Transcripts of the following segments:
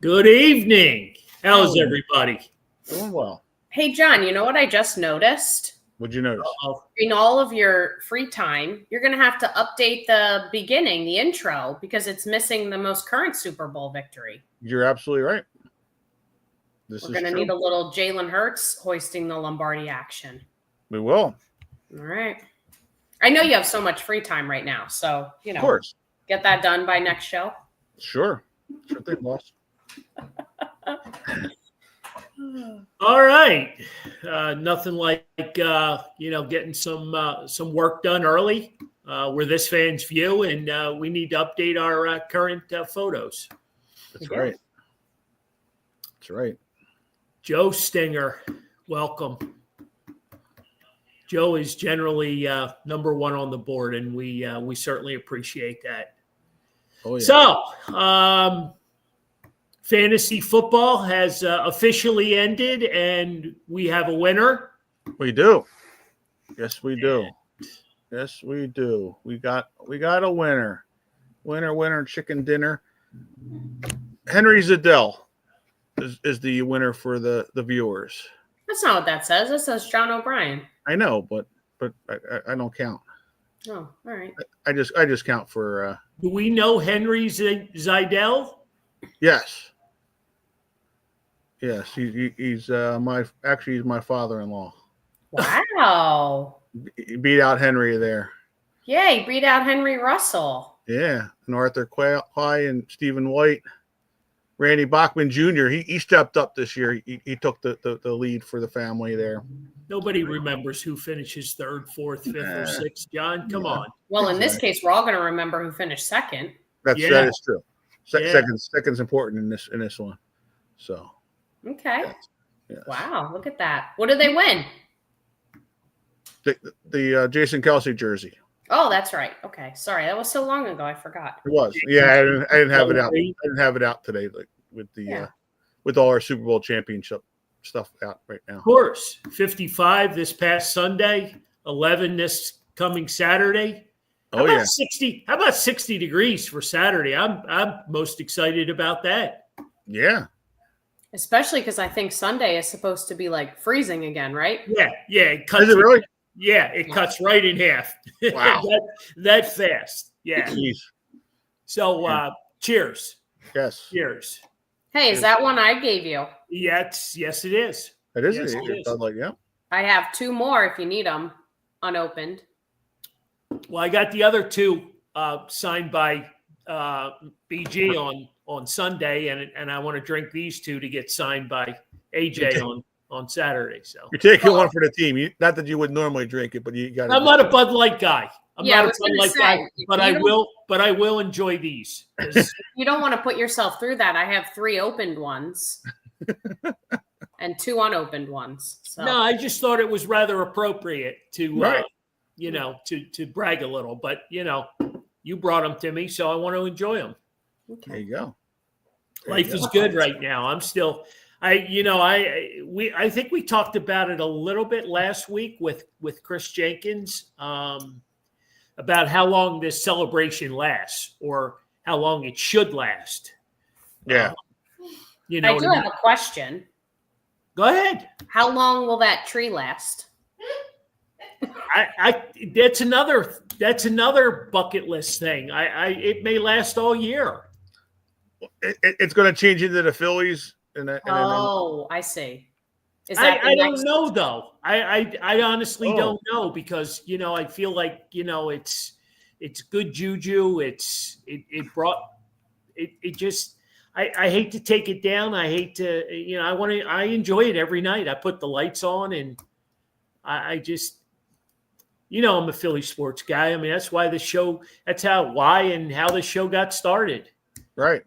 Good evening. How's Hey. everybody? Doing well. Hey, John, you know what I just noticed? What'd you notice? In all of your free time, you're going to have to update the beginning, the intro, because it's missing the most current Super Bowl victory. You're absolutely right. We're going to need a little Jalen Hurts hoisting the Lombardi action. We will. All right. I know you have so much free time right now, so, Of course. get that done by next show. Sure thing, boss. All right. Nothing like getting some work done early. We're this fan's view, and we need to update our current photos. That's right. That's right. Joe Stinger, welcome. Joe is generally number one on the board, and we certainly appreciate that. Oh, yeah. So, fantasy football has officially ended, and we have a winner. We do. Yes, we do. Yes, we do. We got a winner. Winner, chicken dinner. Henry Ziddell is the winner for the viewers. That's not what that says. It says John O'Brien. I know, but I don't count. Oh, all right. I just count for. Do we know Henry Ziddell? Yes. Yes, he's my father-in-law. Wow. He beat out Henry there. Yeah, he beat out Henry Russell. Yeah, and Arthur Quay and Stephen White, Randy Bachman Jr. He stepped up this year. He took the lead for the family there. Nobody remembers who finishes third, fourth, fifth, or sixth. John, come on. Well, in this case, we're all going to remember who finished second. That is true. Second's important in this one. So. Okay. Yes. Wow, look at that. What did they win? The Jason Kelsey jersey. Oh, that's right. Okay, sorry, that was so long ago. I forgot. It was. Yeah, I didn't have it out. I didn't have it out today, like with the with all our Super Bowl championship stuff out right now. Of course, 55 this past Sunday, 11 this coming Saturday. How about 60? How about 60 degrees for Saturday? I'm most excited about that. Yeah. Especially because I think Sunday is supposed to be like freezing again, right? Yeah. It cuts. Is it really? Yeah, it cuts right in half. Wow. that fast. Yeah. Jeez. So, cheers. Yes. Cheers. Hey, is that one I gave you? Yes, it is. It is. Yes, It it is. sounds like, yeah. I have two more if you need them, unopened. Well, I got the other two signed by BG on Sunday, and I want to drink these two to get signed by AJ on Saturday. So you're taking one for the team. Not that you would normally drink it, but you got. I'm not a Bud Light guy. I'm not a Bud Light guy, but I will enjoy these. You don't want to put yourself through that. I have 3 opened ones and 2 unopened ones. So. No, I just thought it was rather appropriate to to brag a little, but you brought them to me, so I want to enjoy them. Okay. There you go. Life is good right now. I'm still, I think we talked about it a little bit last week with Chris Jenkins about how long this celebration lasts or how long it should last. Yeah. I do have a question. Go ahead. How long will that tree last? That's another bucket list thing. It may last all year. It's going to change into the Phillies. I see. Is that I don't know though. I honestly don't know because I feel like it's good juju. I hate to take it down. I hate to I enjoy it every night. I put the lights on and I just I'm a Philly sports guy. I mean that's why the show. That's how the show got started. Right.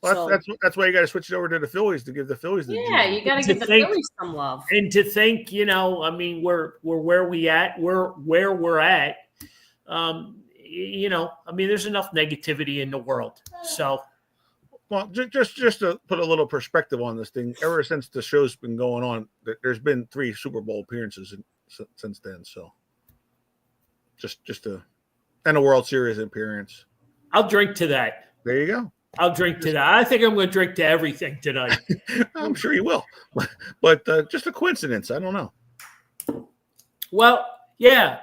Well, that's why you got to switch it over to the Phillies to give the Phillies the you got to give the Phillies some love. And to think, I mean, we're where we're at. I mean, there's enough negativity in the world. So, well, just to put a little perspective on this thing, ever since the show's been going on, there's been 3 Super Bowl appearances since then. So, and a World Series appearance. I'll drink to that. There you go. I'll drink to that. I think I'm going to drink to everything tonight. I'm sure you will, but just a coincidence. I don't know. Well, yeah.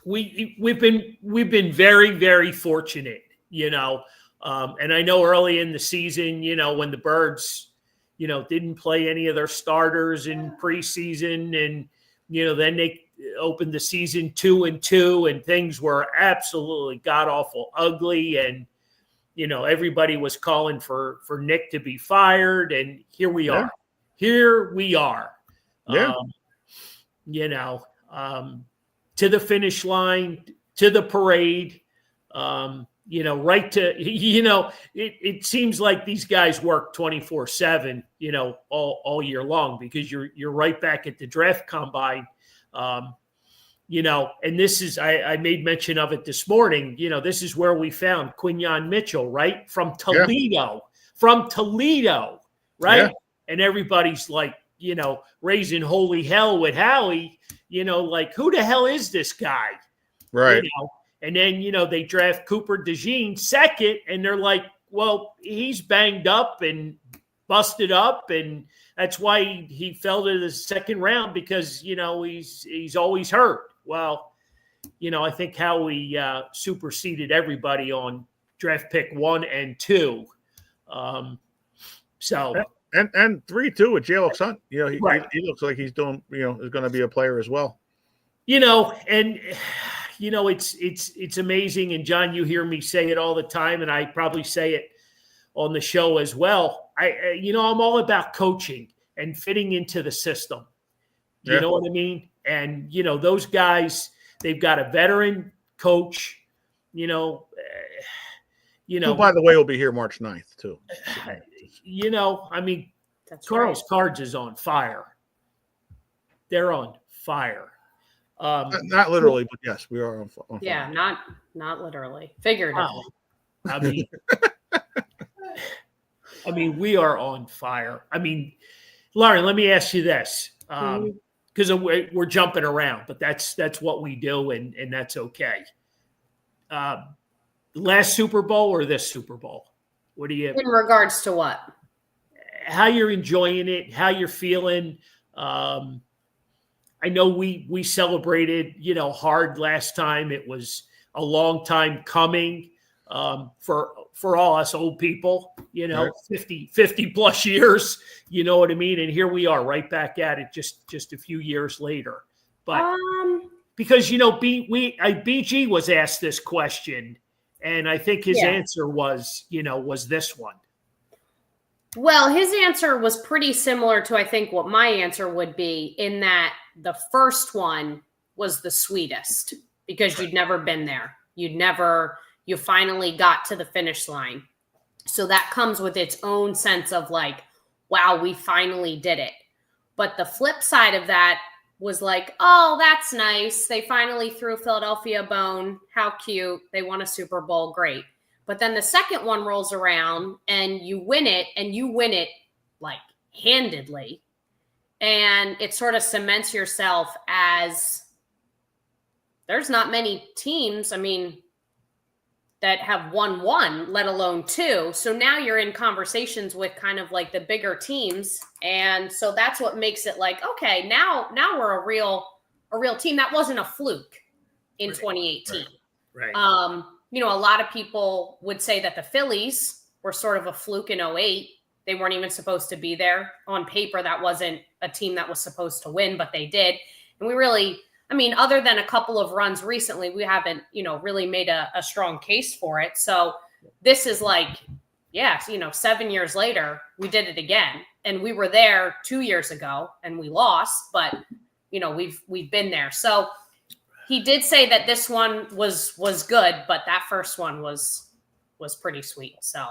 We've been very, very fortunate, and I know early in the season, when the Birds, didn't play any of their starters in preseason, and then they opened the season 2-2, and things were absolutely god awful ugly, and everybody was calling for Nick to be fired, and here we Yeah. are. Here we are. Yeah. To the finish line, to the parade, right to, it seems like these guys work 24/7, all year long, because you're right back at the draft combine. And this is, I made mention of it this morning, this is where we found Quinyon Mitchell, right? From Toledo, right? Yeah. And everybody's like, raising holy hell with Howie, like, who the hell is this guy? Right. And then, they draft Cooper DeJean second, and they're like, well, he's banged up and busted up, and that's why he fell to the second round, because, he's always hurt. Well, I think Howie superseded everybody on draft pick 1 and 2. And 3 too with Jalen Hunt. He looks like he's doing, is going to be a player as well. It's amazing. And John, you hear me say it all the time, and I probably say it on the show as well. I'm all about coaching and fitting into the system. You know what I mean? And, those guys, they've got a veteran coach, who, by the way, will be here March 9th too. That's Carl's right. Cards is on fire. They're on fire. Not literally, but yes, we are on fire. Yeah, not literally, figuratively. We are on fire. Lauren, let me ask you this, because we're jumping around, but that's what we do, and that's okay. Last Super Bowl or this Super Bowl? What do you? In regards to what? How you're enjoying it? How you're feeling? I know we celebrated, hard last time. It was a long time coming for all us old people, Right. 50 plus years, you know what I mean? And here we are right back at it just a few years later. But because, BG was asked this question, and I think his answer was this one. Well, his answer was pretty similar to, I think, what my answer would be, in that the first one was the sweetest because you'd never been there. You finally got to the finish line. So that comes with its own sense of like, wow, we finally did it. But the flip side of that was like, oh, that's nice. They finally threw Philadelphia a bone. How cute. They won a Super Bowl. Great. But then the second one rolls around and you win it like handedly. And it sort of cements yourself as, there's not many teams, that have won one, let alone two. So now you're in conversations with kind of like the bigger teams. And so that's what makes it like, okay, now we're a real team. That wasn't a fluke in 2018. Right. A lot of people would say that the Phillies were sort of a fluke in 2008. They weren't even supposed to be there. On paper, that wasn't a team that was supposed to win, but they did. And we really, other than a couple of runs recently, we haven't, really made a strong case for it. So this is like, 7 years later, we did it again. And we were there 2 years ago and we lost, but, we've been there. So he did say that this one was good, but that first one was pretty sweet. So,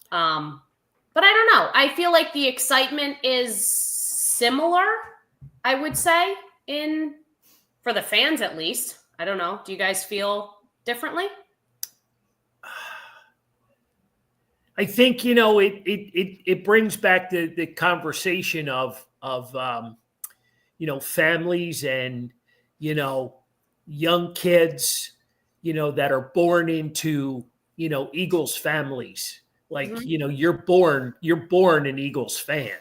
but I don't know. I feel like the excitement is similar, I would say, for the fans at least. I don't know. Do you guys feel differently? I think, it brings back the conversation of families and, young kids, that are born into Eagles families. Like, Mhm. you're born an Eagles fan.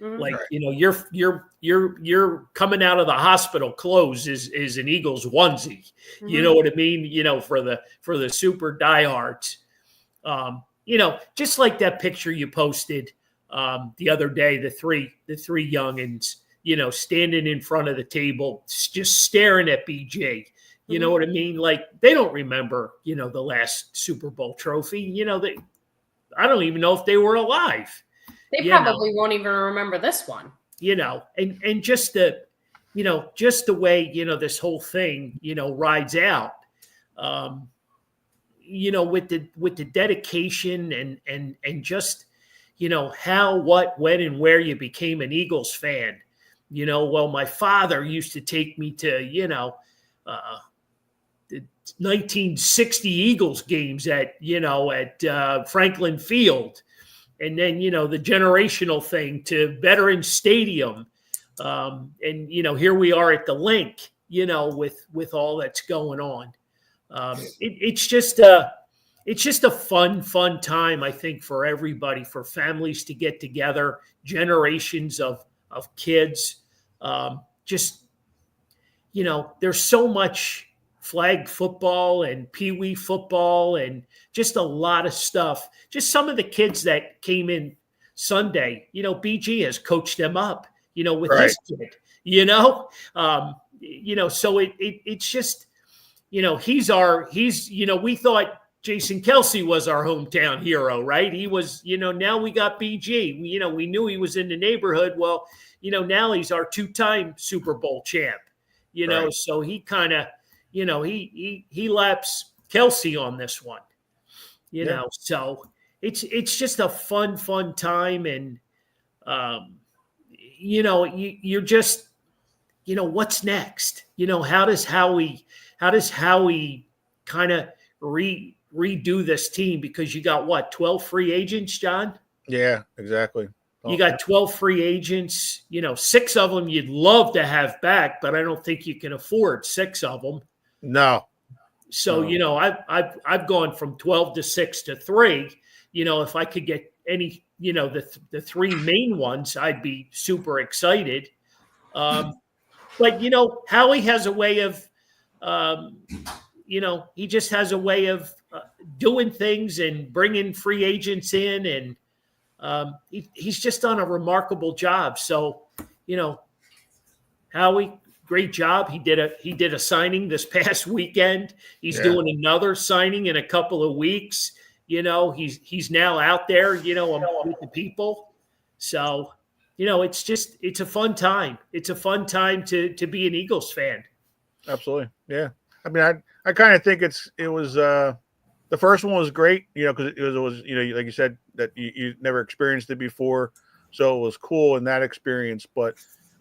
Mhm. Like, Right. you're coming out of the hospital clothes is an Eagles onesie. You know Mhm. what I mean? For the super diehards. Just like that picture you posted the other day, the three youngins, standing in front of the table, just staring at BJ. You know Mhm. what I mean? Like, they don't remember, the last Super Bowl trophy. I don't even know if they were alive. They You know, probably won't even remember this one. and just the way this whole thing rides out. Um, with the dedication and just how, what, when, and where you became an Eagles fan. Well, my father used to take me to uh, the 1960 Eagles games at Franklin Field, and then the generational thing to Veterans Stadium, and here we are at the Link, with all that's going on. It's just a fun time, I think, for everybody, for families to get together, generations of kids. Just there's so much flag football and pee wee football and just a lot of stuff. Just some of the kids that came in Sunday, BG has coached them up, with Right. his kid, so it's just we thought Jason Kelsey was our hometown hero, right? He was, now we got BG. We knew he was in the neighborhood. Well, now he's our two-time Super Bowl champ, Right. so he kind of, he laps Kelsey on this one, Yeah. so it's just a fun time. And, you're just, what's next? How does Howie kind of redo this team? Because you got what, 12 free agents, John? Yeah, exactly. You Oh, got 12 free agents, six of them you'd love to have back, but I don't think you can afford six of them. no, So, no. I've gone from 12 to 6 to 3. If I could get any, the three main ones, I'd be super excited. But Howie has a way of, um, he just has a way of doing things and bringing free agents in, and he's just done a remarkable job. So, you know, Howie, great job. He did a signing this past weekend. He's Yeah, doing another signing in a couple of weeks. He's now out there, with the people. So, it's a fun time. It's a fun time to be an Eagles fan. absolutely. Yeah. I mean, I kind of think it was the first one was great, because it was like you said that you never experienced it before, so it was cool in that experience. But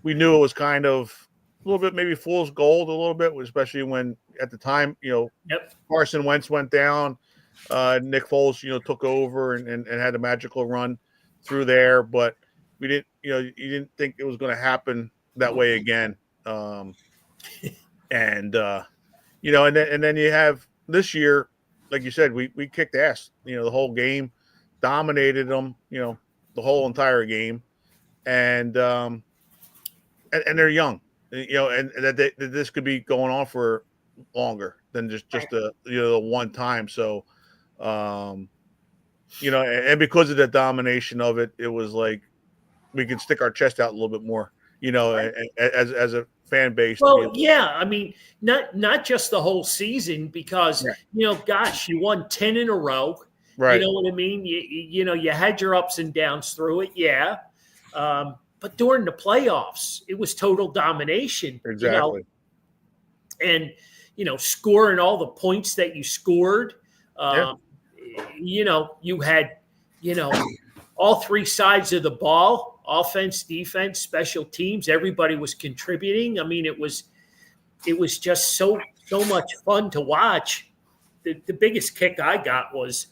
we knew it was kind of a little bit maybe fool's gold, a little bit, especially when at the time Yep. Carson Wentz went down, Nick Foles took over and had a magical run through there, but we didn't you didn't think it was going to happen that way again, and and then you have this year, like you said, we kicked ass, the whole game, dominated them, the whole entire game, and and they're young, and that this could be going on for longer than just the one time. So, um, and because of the domination of it, it was like we can stick our chest out a little bit more, as a fan base to be. Well, yeah. I mean, not just the whole season, because Yeah. gosh, you won 10 in a row. You Right. know what I mean? You had your ups and downs through it, yeah. But during the playoffs, it was total domination. Exactly. And scoring all the points that you scored. Yeah. Um, you had all three sides of the ball: offense, defense, special teams. Everybody was contributing. I mean, it was just so much fun to watch. The biggest kick I got was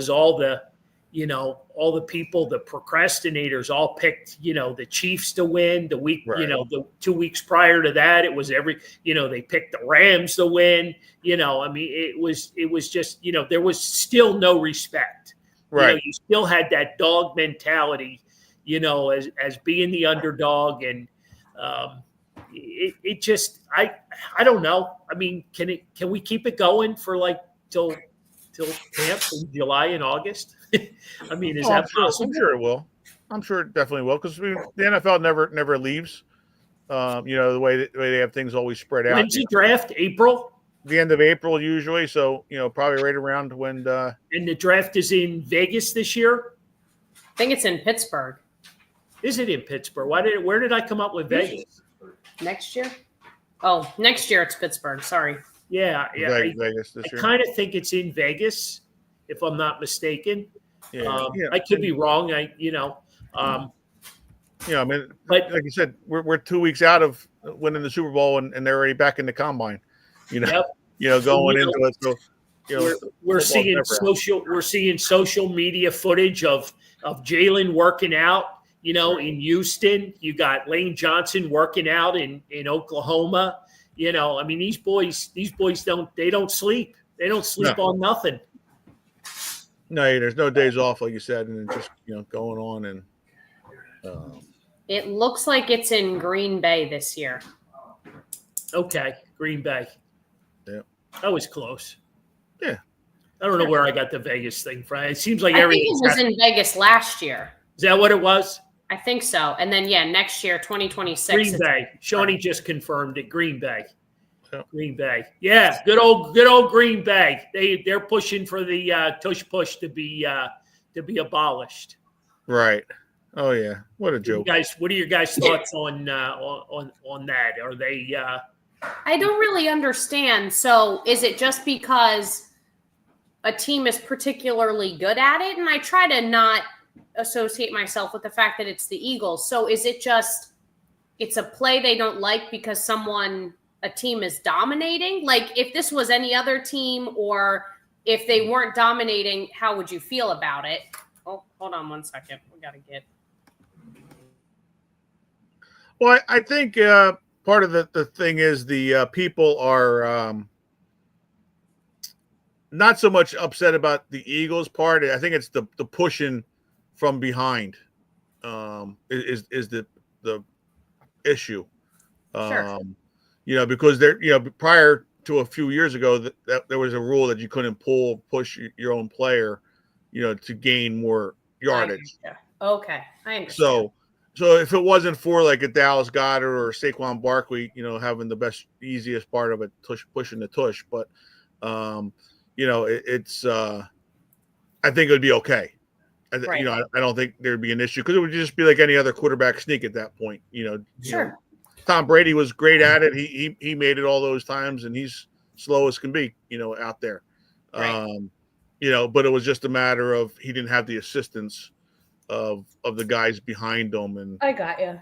all the all the people, the procrastinators all picked, the Chiefs to win the week, Right. The 2 weeks prior to that, it was they picked the Rams to win, I mean, it was just, there was still no respect. Right. You still had that dog mentality, as being the underdog. And it just, I don't know. I mean, can we keep it going for like till camp in July and August? I mean, is that possible? I'm sure it will. I'm sure it definitely will, because the NFL never leaves. The way they have things always spread out. When's the draft? April? The end of April usually. So probably right around when. And the draft is in Vegas this year. I think it's in Pittsburgh. Is it in Pittsburgh? Where did I come up with Vegas? Next year? Oh, next year it's Pittsburgh. Sorry. Yeah. Vegas this year. I kind of think it's in Vegas, if I'm not mistaken. Yeah. I could be wrong. I mean, but like you said, we're 2 weeks out of winning the Super Bowl, and they're already back in the combine. Yep. Going into it. So we're seeing social media footage of Jalen working out. In Houston, you got Lane Johnson working out in Oklahoma. I mean, these boys don't sleep. They don't sleep on nothing. No, there's no days off, like you said, and it's just going on. And it looks like it's in Green Bay this year. Okay, Green Bay. Yeah, that was close. Yeah, I don't know where I got the Vegas thing from. It seems like I think it was in Vegas last year. Is that what it was? I think so. And then next year, 2026. Green Bay. Shawnee just confirmed it. Green Bay. Green Bay. Yeah, good old Green Bay. They're pushing for the tush push to be abolished. Right. Oh yeah. What a joke. What are your guys' thoughts on that? Are they I don't really understand. So is it just because a team is particularly good at it? And I try to not associate myself with the fact that it's the Eagles. So is it just it's a play they don't like because a team is dominating? Like if this was any other team, or if they weren't dominating, how would you feel about it? Oh, hold on 1 second. We got to get. Well, I think part of the thing is the people are not so much upset about the Eagles part. I think it's the pushing from behind is the issue. Sure. Because prior to a few years ago, that there was a rule that you couldn't push your own player, to gain more yardage. Okay, I understand. So if it wasn't for like a Dallas Goedert or Saquon Barkley, having the best, easiest part of it, pushing the tush, but it's I think it would be okay. Right. I don't think there'd be an issue, because it would just be like any other quarterback sneak at that point. Sure. Tom Brady was great at it. He made it all those times, and he's slow as can be, out there. Right. But it was just a matter of he didn't have the assistance of the guys behind him. And I got you.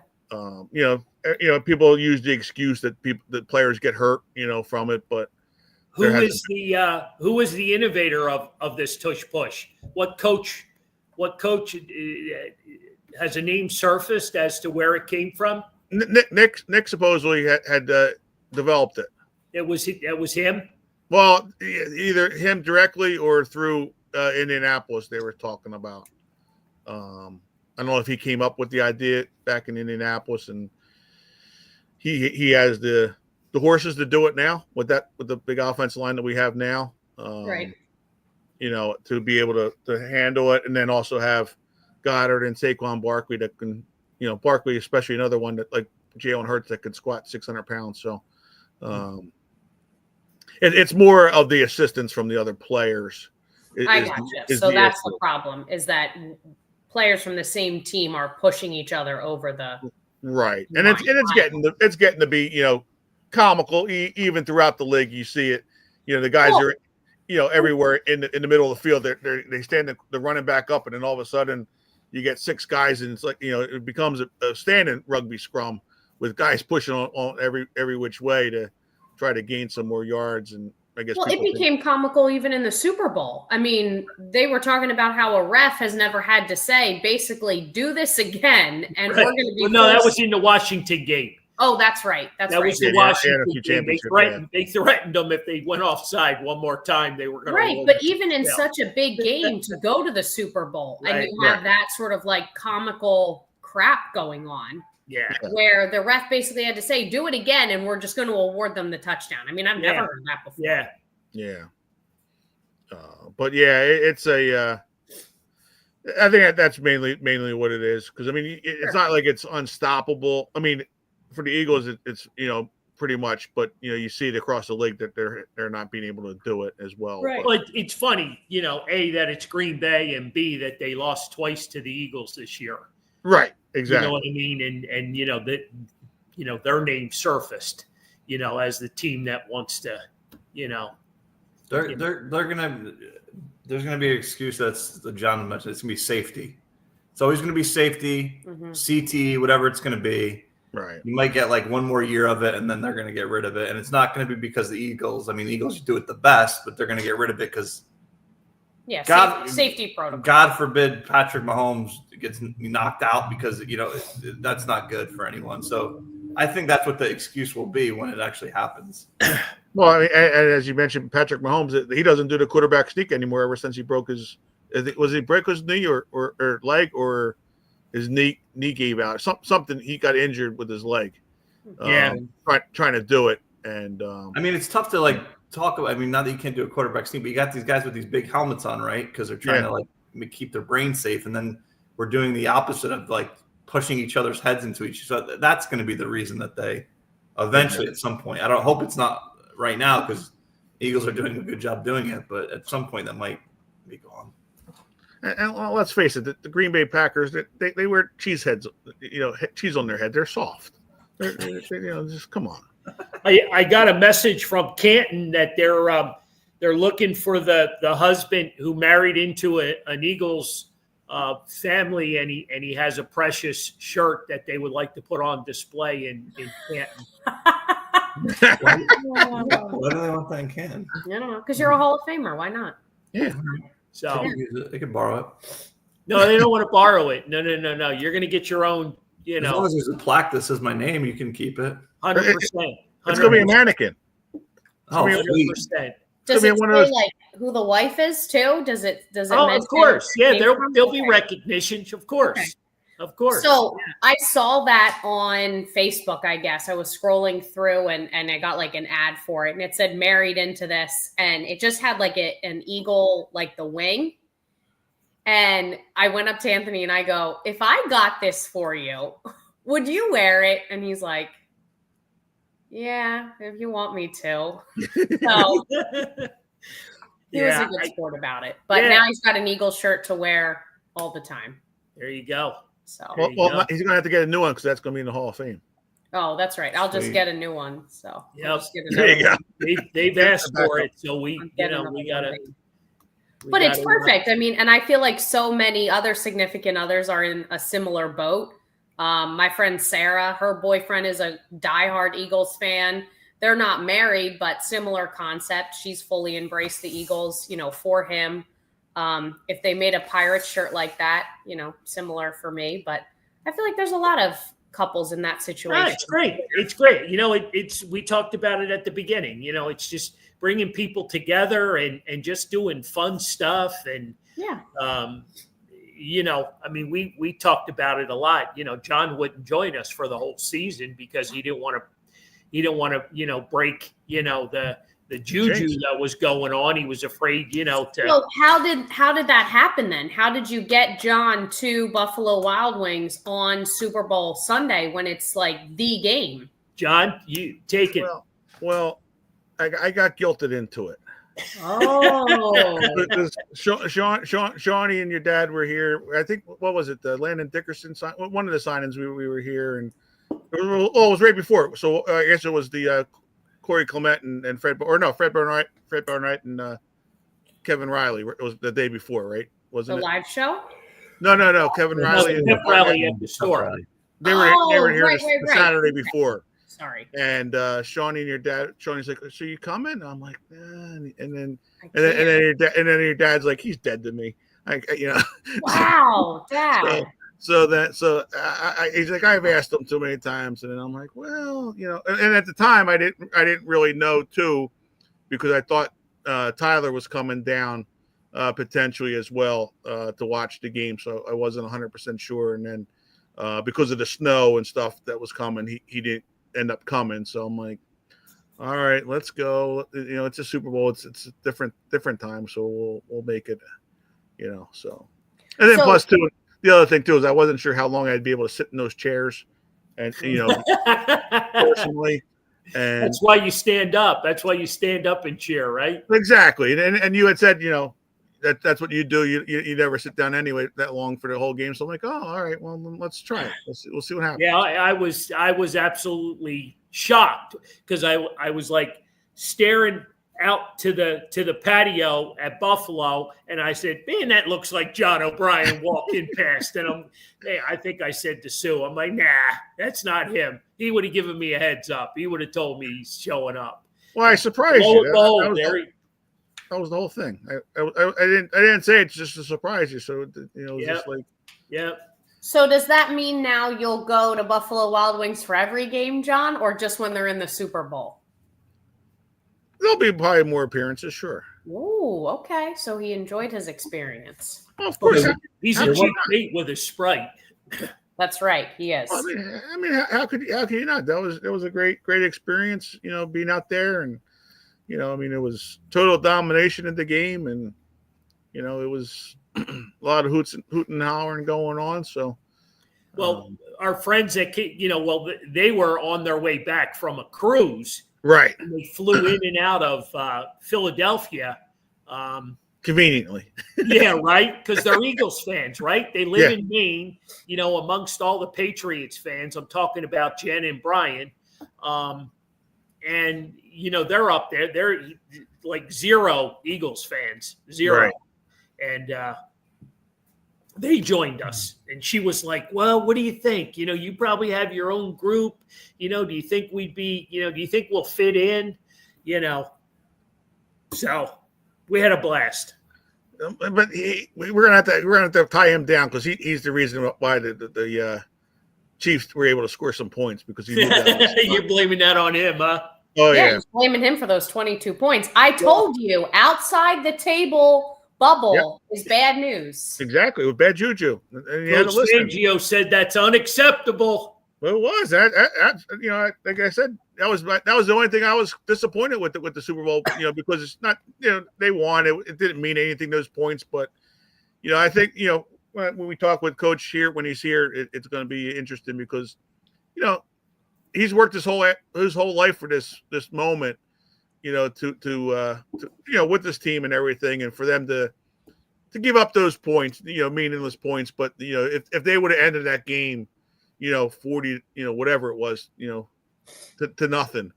People use the excuse that players get hurt, from it. But who was the innovator of this tush push? What coach has a name surfaced as to where it came from? Nick supposedly had developed it. It was him. Well, either him directly or through Indianapolis. They were talking about. I don't know if he came up with the idea back in Indianapolis, and he has the horses to do it now with the big offensive line that we have now. Right. To be able to handle it, and then also have Goddard and Saquon Barkley that can. Barkley, especially another one that like Jalen Hurts that could squat 600 pounds. So it's more of the assistance from the other players. I gotcha. So that's the problem, is that players from the same team are pushing each other over the right. And it's getting to be, comical even throughout the league. You see it, the guys are, everywhere in the middle of the field. They stand the running back up, and then all of a sudden you get six guys, and it's like, it becomes a standing rugby scrum with guys pushing on every which way to try to gain some more yards. And, I guess. Well, it became comical even in the Super Bowl. I mean, they were talking about how a ref has never had to say, basically, do this again, and we're going to be. Well, no, that was in the Washington game. Oh, that's right. That was the Washington game. They threatened them if they went offside one more time, they were going to. Right, but even in such a big game to go to the Super Bowl and you have that sort of like comical crap going on. Yeah. Where the ref basically had to say, do it again, and we're just going to award them the touchdown. I mean, I've never heard that before. Yeah. Yeah. But yeah, it's a. I think that's mainly what it is, because I mean, it's not like it's unstoppable. I mean, for the Eagles, it's pretty much, but you see it across the league that they're not being able to do it as well. Right. Well, it's funny, A, that it's Green Bay, and B, that they lost twice to the Eagles this year. Right. Exactly. You know what I mean? And their name surfaced, as the team that wants to, There's gonna be an excuse that's the John mentioned. It's gonna be safety. It's always gonna be safety, CT, whatever it's gonna be. Right. You might get like one more year of it, and then they're gonna get rid of it. And it's not gonna be because the Eagles. I mean, the Eagles do it the best, but they're gonna get rid of it because safety protocol. God forbid Patrick Mahomes gets knocked out because that's not good for anyone. So I think that's what the excuse will be when it actually happens. Well, I mean, and as you mentioned, Patrick Mahomes, he doesn't do the quarterback sneak anymore ever since he broke his. Was he break his knee or leg, or his knee gave out? Something, he got injured with his leg. Trying to do it, and I mean, it's tough to talk about. I mean, not that you can't do a quarterback sneak, but you got these guys with these big helmets on, right? Because they're trying to keep their brain safe, and then we're doing the opposite of pushing each other's heads into each other. So that's going to be the reason that they eventually, at some point. I don't hope it's not right now, because Eagles are doing a good job doing it, but at some point that might be gone. And well, let's face it, the Green Bay Packers, they wear cheese heads, cheese on their head. They're soft. Just come on. I got a message from Canton that they're looking for the husband who married into an Eagles family, and he has a Precious shirt that they would like to put on display in Canton. Why do they want that in Canton? I don't know, because you're a Hall of Famer. Why not? Yeah. So they can borrow it. No, they don't want to borrow it. No. You're going to get your own. As long as there's a plaque that says my name, you can keep it. 100%. It's going to be a mannequin. Oh, 100%. Does it say who the wife is too? Does it? Oh, of course. Yeah, there'll be recognition. Of course. Okay. Of course. So I saw that on Facebook, I guess. I was scrolling through and I got an ad for it, and it said married into this, and it just had an eagle, the wing. And I went up to Anthony and I go, if I got this for you, would you wear it? And he's like, yeah, if you want me to. So he was a good sport about it. But now he's got an Eagle shirt to wear all the time. There you go. So well, he's going to have to get a new one, because that's going to be in the Hall of Fame. Oh, that's right. I'll just get a new one. So there you go. They've asked for it, so we got to. But it's perfect. I mean, and I feel like so many other significant others are in a similar boat. My friend Sarah, her boyfriend is a diehard Eagles fan. They're not married, but similar concept. She's fully embraced the Eagles, for him. If they made a Pirates shirt like that, similar for me. But I feel like there's a lot of couples in that situation. It's great. It's great. We talked about it at the beginning. It's just bringing people together and just doing fun stuff. And, we talked about it a lot. John wouldn't join us for the whole season because he didn't want to break, the juju that was going on. He was afraid, to. So how did that happen then? How did you get John to Buffalo Wild Wings on Super Bowl Sunday when it's the game? John, you take it. Well, I got guilted into it. Oh, Shawnee and your dad were here. I think, what was it? The Landon Dickerson sign, one of the signings. We were here, and it was right before. So I guess it was the Corey Clement and Fred Barnwright and Kevin Riley. It was the day before, right? Wasn't the live show? No. Kevin Riley at the store. They were here the Saturday before. Sorry. And Shawnee and your dad, Shawnee's like, "So you coming?" I'm like, and then your dad's like, "He's dead to me." Wow, Dad. He's like, "I've asked him too many times," and then I'm like, "Well, and at the time I didn't really know too, because I thought Tyler was coming down potentially as well to watch the game, so I wasn't 100% sure. And then because of the snow and stuff that was coming, he didn't end up coming. So I'm like, all right, let's go. It's a Super Bowl. It's a different time, so we'll make it. So, and then plus too, the other thing too is I wasn't sure how long I'd be able to sit in those chairs, and personally. And that's why you stand up. That's why you stand up and cheer, right? Exactly. And you had said, that's what you do. You never sit down anyway that long for the whole game. So I'm like, oh, all right, well, let's try it. We'll see what happens. Yeah, I was absolutely shocked because I was like staring out to the patio at Buffalo, and I said, "Man, that looks like John O'Brien walking past." And I think I said to Sue, I'm like, "Nah, that's not him. He would have given me a heads up. He would have told me he's showing up." Well, I surprised you. That was the whole thing. I didn't say it just to surprise you. So it was just like, yeah. So does that mean now you'll go to Buffalo Wild Wings for every game, John, or just when they're in the Super Bowl? There'll be probably more appearances, sure. Ooh, okay. So he enjoyed his experience. Well, of course, he's a cheap date with a Sprite. That's right, he is. Well, I mean, how could you not? That was a great experience. Being out there, and it was total domination of the game, and it was a lot of hooting and hollering going on. So, well, our friends that they were on their way back from a cruise. Right. And they flew in and out of Philadelphia. Conveniently. Yeah, right? Because they're Eagles fans, right? They live in Maine, amongst all the Patriots fans. I'm talking about Jen and Brian. And, they're up there. They're like zero Eagles fans. Zero. Right. And they joined us, and she was like, "Well, what do you think? You probably have your own group. Do you think we'd be, do you think we'll fit in? So we had a blast." But we're gonna have to tie him down because he's the reason why the Chiefs were able to score some points, because he moved that. You're blaming that on him, huh? Oh yeah, he's blaming him for those 22 points. I told you, outside the table bubble is bad news. Exactly, with bad juju. And you had to Coach listen. Fangio said that's unacceptable. Well, it was. Like I said, that was the only thing I was disappointed with the Super Bowl. Because it's not. They won. It didn't mean anything, those points. But I think when we talk with Coach here, when he's here, it's going to be interesting because he's worked his whole life for this moment. To with this team and everything, and for them to give up those points, meaningless points. But if they would have ended that game, 40, whatever it was, to nothing,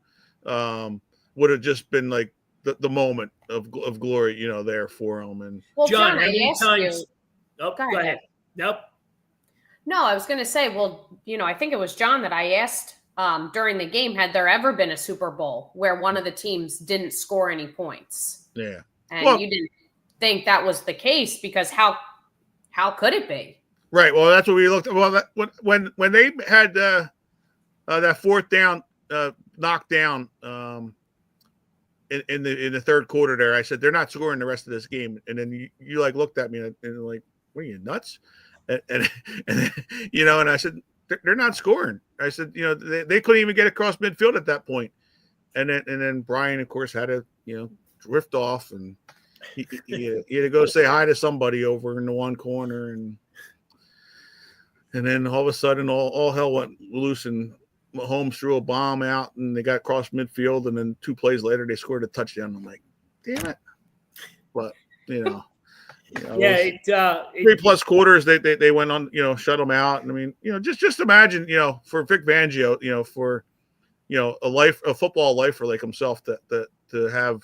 would have just been like the moment of glory, there for them. And well, John, I asked you. Oh, go ahead. Nope. No, I was going to say, well, I think it was John that I asked during the game, had there ever been a Super Bowl where one of the teams didn't score any points? Yeah. And you didn't think that was the case, because how could it be? Right. Well, that's what we looked at. Well, when they had that fourth down knockdown in the third quarter there, I said, they're not scoring the rest of this game. And then you like looked at me and like, what are you, nuts? And and I said, they're not scoring. I said, they couldn't even get across midfield at that point. And then Brian, of course, had to, drift off, and he had to go say hi to somebody over in the one corner, and then all of a sudden, all hell went loose, and Mahomes threw a bomb out, and they got across midfield, and then 2 plays later, they scored a touchdown. I'm like, damn it! But 3+ quarters they went on, shut them out. And I mean, just imagine, for Vic Fangio, for a football lifer like himself, to have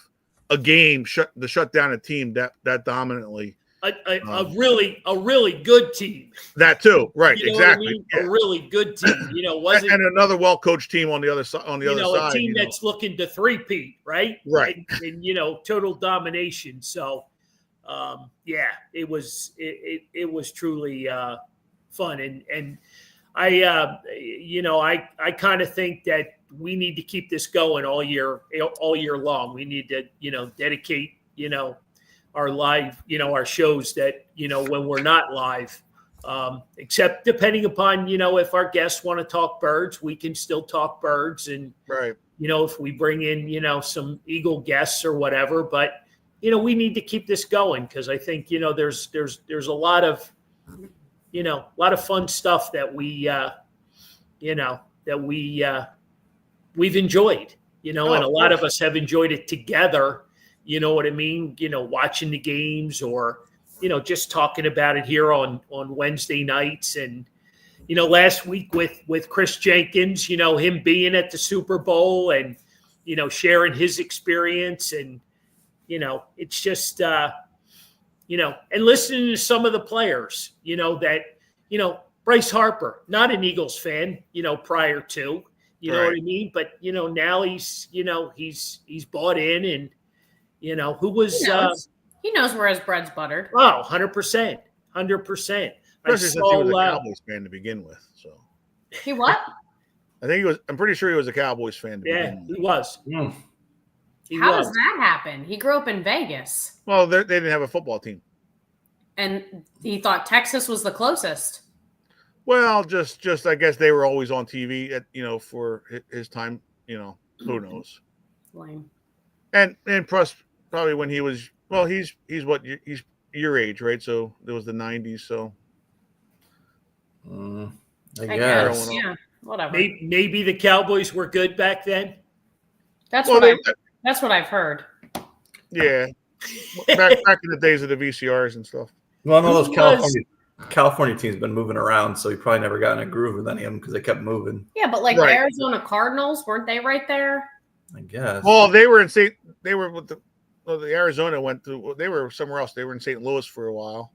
a game shut down a team that dominantly, a really good team. That too, right? You know exactly. what I mean? Yeah. A really good team. Wasn't and another well-coached team on the other side. a team that's looking to three-peat, right? Right. And total domination. So, it was truly fun, and I kind of think that we need to keep this going all year long. We need to dedicate our live our shows that when we're not live. Except depending upon, if our guests want to talk birds, we can still talk birds. And, right. If we bring in, some Eagle guests or whatever, but, we need to keep this going because I think, there's a lot of, fun stuff that we've enjoyed, and a lot of us have enjoyed it together. You know what I mean? Watching the games or, just talking about it here on Wednesday nights. And, last week with Chris Jenkins, him being at the Super Bowl and, sharing his experience. And, it's just, and listening to some of the players, that, Bryce Harper, not an Eagles fan, prior to, know what I mean? But, now he's bought in and, who was he knows where his bread's buttered. Oh, 100%. 100%. Especially since he was a Cowboys fan to begin with. So he what? I'm pretty sure he was a Cowboys fan to begin with. He was. Mm. How does that happen? He grew up in Vegas. Well, they didn't have a football team. And he thought Texas was the closest. Well, just I guess they were always on TV at for his time, who knows. Lame. And plus probably when he was he's your age, right? So there was the 90s, so I guess. Yeah, whatever. Maybe the Cowboys were good back then. That's what I've heard. Yeah. back in the days of the VCRs and stuff. Well, I know those California teams been moving around, so he probably never got in a groove with any of them because they kept moving. Yeah, but the Arizona Cardinals, weren't they right there? I guess. Well, they were with the Arizona they were somewhere else. They were in St. Louis for a while.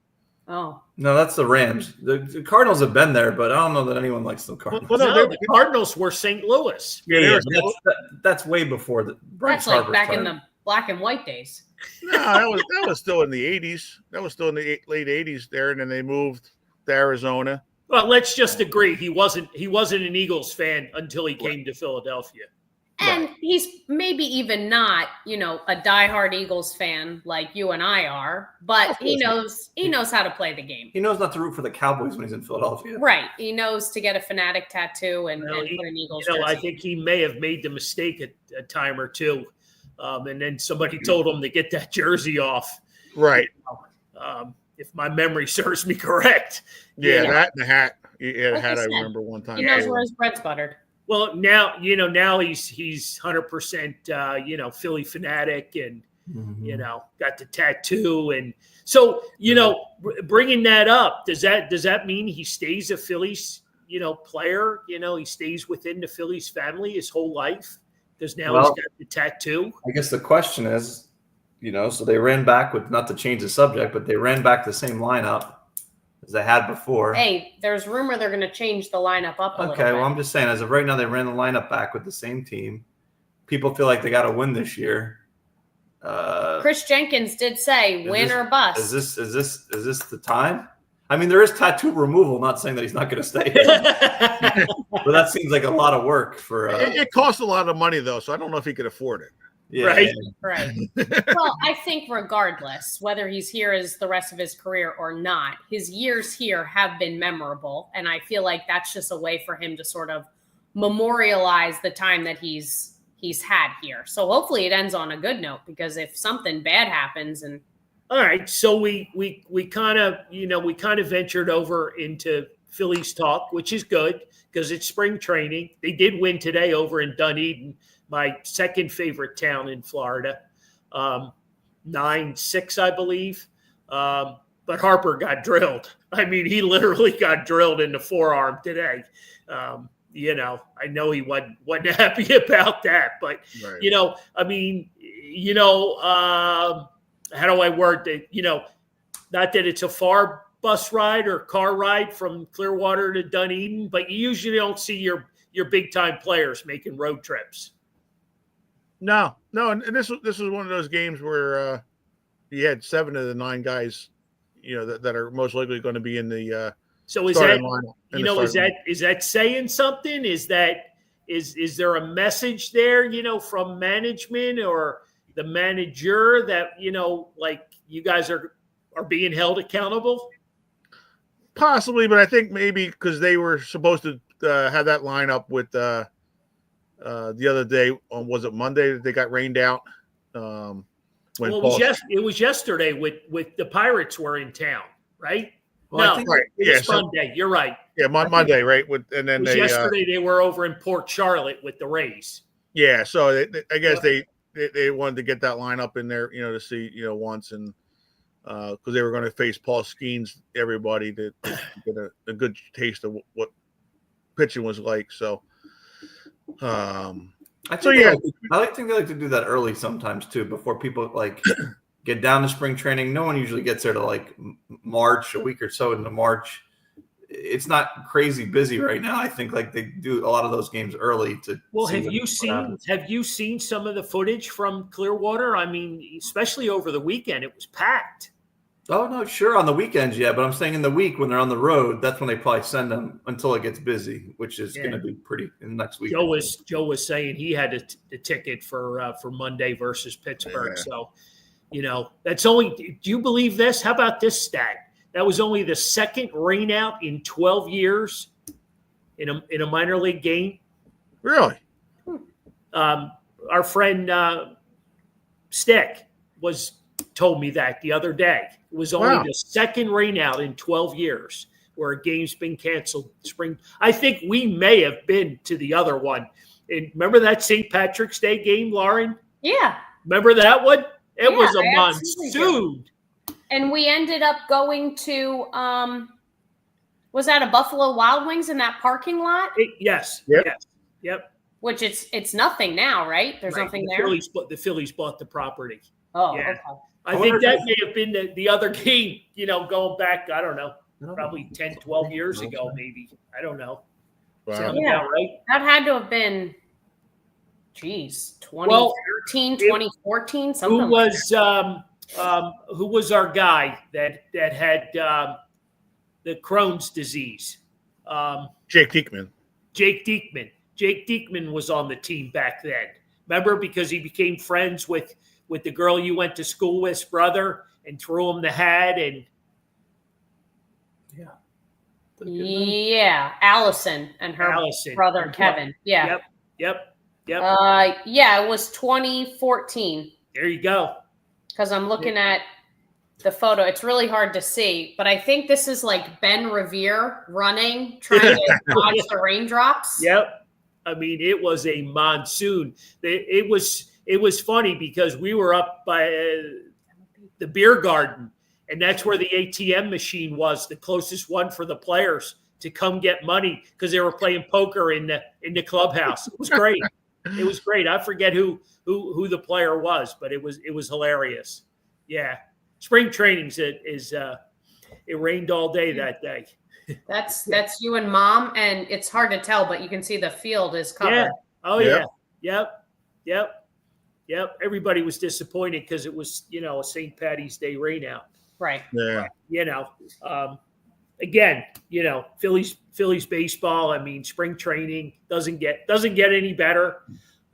Oh. No, that's the Rams. The Cardinals have been there, but I don't know that anyone likes the Cardinals. Well, no, the Cardinals were St. Louis. Yeah, that's way before the That's like back in the black and white days. No, that was still in the 80s. That was still in the late 80s there, and then they moved to Arizona. Well, let's just agree he wasn't an Eagles fan until he came to Philadelphia. And he's maybe even not, a diehard Eagles fan like you and I are, but he knows how to play the game. He knows not to root for the Cowboys when he's in Philadelphia. Right. He knows to get a fanatic tattoo and put an Eagles jersey. I think he may have made the mistake a time or two. And then somebody told him to get that jersey off. Right. If my memory serves me correct. Yeah, that and the hat. Yeah, the hat I said, remember one time. He knows where his bread's buttered. Well, now he's 100% Philly fanatic and got the tattoo, and so bringing that up, does that mean he stays a Phillies player? He stays within the Phillies family his whole life because now he's got the tattoo. I guess the question is, so they ran back with, not to change the subject, but they ran back the same lineup as they had before. Hey, there's rumor they're going to change the lineup up a little bit. Okay, well, I'm just saying, as of right now, they ran the lineup back with the same team. People feel like they got to win this year. Chris Jenkins did say, "Win or bust." Is this the time? I mean, there is tattoo removal. Not saying that he's not going to stay, but that seems like a lot of work for. It costs a lot of money though, so I don't know if he could afford it. Yeah, right. Right. Well, I think regardless, whether he's here as the rest of his career or not, his years here have been memorable. And I feel like that's just a way for him to sort of memorialize the time that he's had here. So hopefully it ends on a good note, because if something bad happens and all right, so we kind of ventured over into Phillies talk, which is good because it's spring training. They did win today over in Dunedin, my second favorite town in Florida, 9-6, I believe. But Harper got drilled. I mean, he literally got drilled in the forearm today. I know he wasn't happy about that, but right. I mean, how do I word that? not that it's a far bus ride or car ride from Clearwater to Dunedin, but you usually don't see your big time players making road trips. No, and this was one of those games where you had 7 of the 9 guys, that are most likely going to be in the so is starting that lineup. Is that saying something? Is there a message there, from management or the manager that like you guys are being held accountable? Possibly, but I think maybe because they were supposed to have that lineup with the other day on, was it Monday that they got rained out? When it was yesterday with the Pirates were in town, right? Well, no, it was Monday. You're right. Yeah, Monday, right? And then yesterday they were over in Port Charlotte with the Rays. Yeah, so I guess they wanted to get that lineup in there, to see, once, and because they were going to face Paul Skeens, everybody to get a good taste of what pitching was like. So, I think they like to do that early sometimes too, before people like get down to spring training. No one usually gets there to like March, a week or so into March. It's not crazy busy right now. I think like they do a lot of those games early to. Well, have you seen some of the footage from Clearwater? I mean, especially over the weekend, it was packed. Oh no, sure, on the weekends, yeah, but I'm saying in the week when they're on the road, that's when they probably send them until it gets busy, which is going to be pretty in the next week. Joe was saying he had a ticket for Monday versus Pittsburgh, so that's only. Do you believe this? How about this stat? That was only the second rainout in 12 years in a minor league game. Really? Our friend Stick told me that the other day. It was only the second rainout in 12 years where a game's been canceled. Spring. I think we may have been to the other one. And remember that St. Patrick's Day game, Lauren? Yeah. Remember that one? It was a monsoon. And we ended up going to, was that a Buffalo Wild Wings in that parking lot? Yes. Yep. Yes. Yep. Which it's nothing now, right? There's nothing there. The Phillies bought the property. Oh, yeah. Okay. I think that may have been the other game, going back, I don't know, probably 10, 12 years ago, maybe. I don't know. Wow. Yeah, right? That had to have been, 2013, 2014, something who was our guy that had the Crohn's disease? Jake Diekman. Jake Diekman was on the team back then. Remember, because he became friends with the girl you went to school with's brother and threw him the hat and Allison and her brother Kevin. Yeah. Yep. Yeah, it was 2014. There you go. Because I'm looking at the photo. It's really hard to see, but I think this is like Ben Revere running, trying to dodge the raindrops. Yep. I mean, it was a monsoon. It was funny because we were up by the beer garden, and that's where the ATM machine was, the closest one for the players to come get money because they were playing poker in the clubhouse. It was great. It was great. I forget who the player was, but it was hilarious. Yeah, spring trainings it rained all day that day. That's you and Mom, and it's hard to tell, but you can see the field is covered. Yeah. Oh yeah. Yep. Everybody was disappointed because it was a St. Patty's Day rainout. Right. Yeah. Again, Phillies baseball. I mean, spring training doesn't get any better.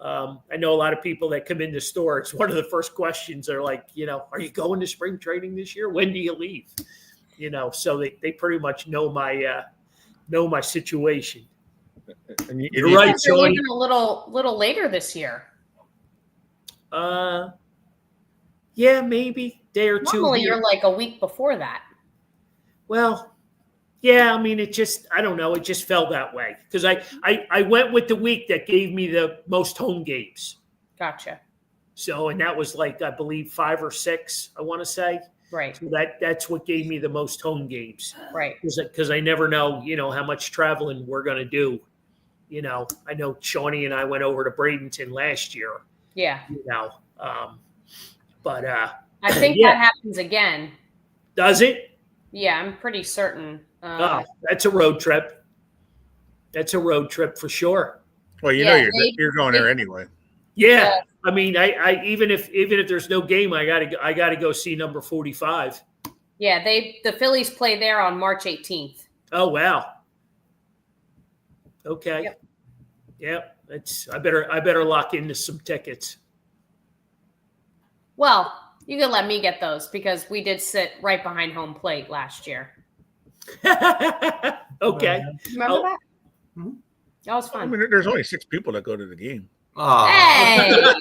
I know a lot of people that come in the store. It's one of the first questions. They're like, are you going to spring training this year? When do you leave? So they pretty much know my situation. And you're right, you're leaving a little later this year. Yeah, maybe day or two. Normally, you're like a week before that. Well, yeah, I mean, I don't know. It just fell that way because I went with the week that gave me the most home games. Gotcha. So, and that was like, I believe 5 or 6, I want to say. Right. So that's what gave me the most home games. Right. Because I never know, how much traveling we're going to do. I know Shawnee and I went over to Bradenton last year. Yeah. But I think that happens again. Does it? Yeah, I'm pretty certain. Oh, that's a road trip. That's a road trip for sure. Well, you're going there anyway. Yeah. I mean, I even if there's no game, I gotta go see number 45. Yeah, the Phillies play there on March 18th. Oh wow. Okay. Yep. Yep. I better lock into some tickets. Well, you can let me get those because we did sit right behind home plate last year. Okay. Remember that? Mm-hmm. That was I fun. mean, there's only 6 people that go to the game. Hey!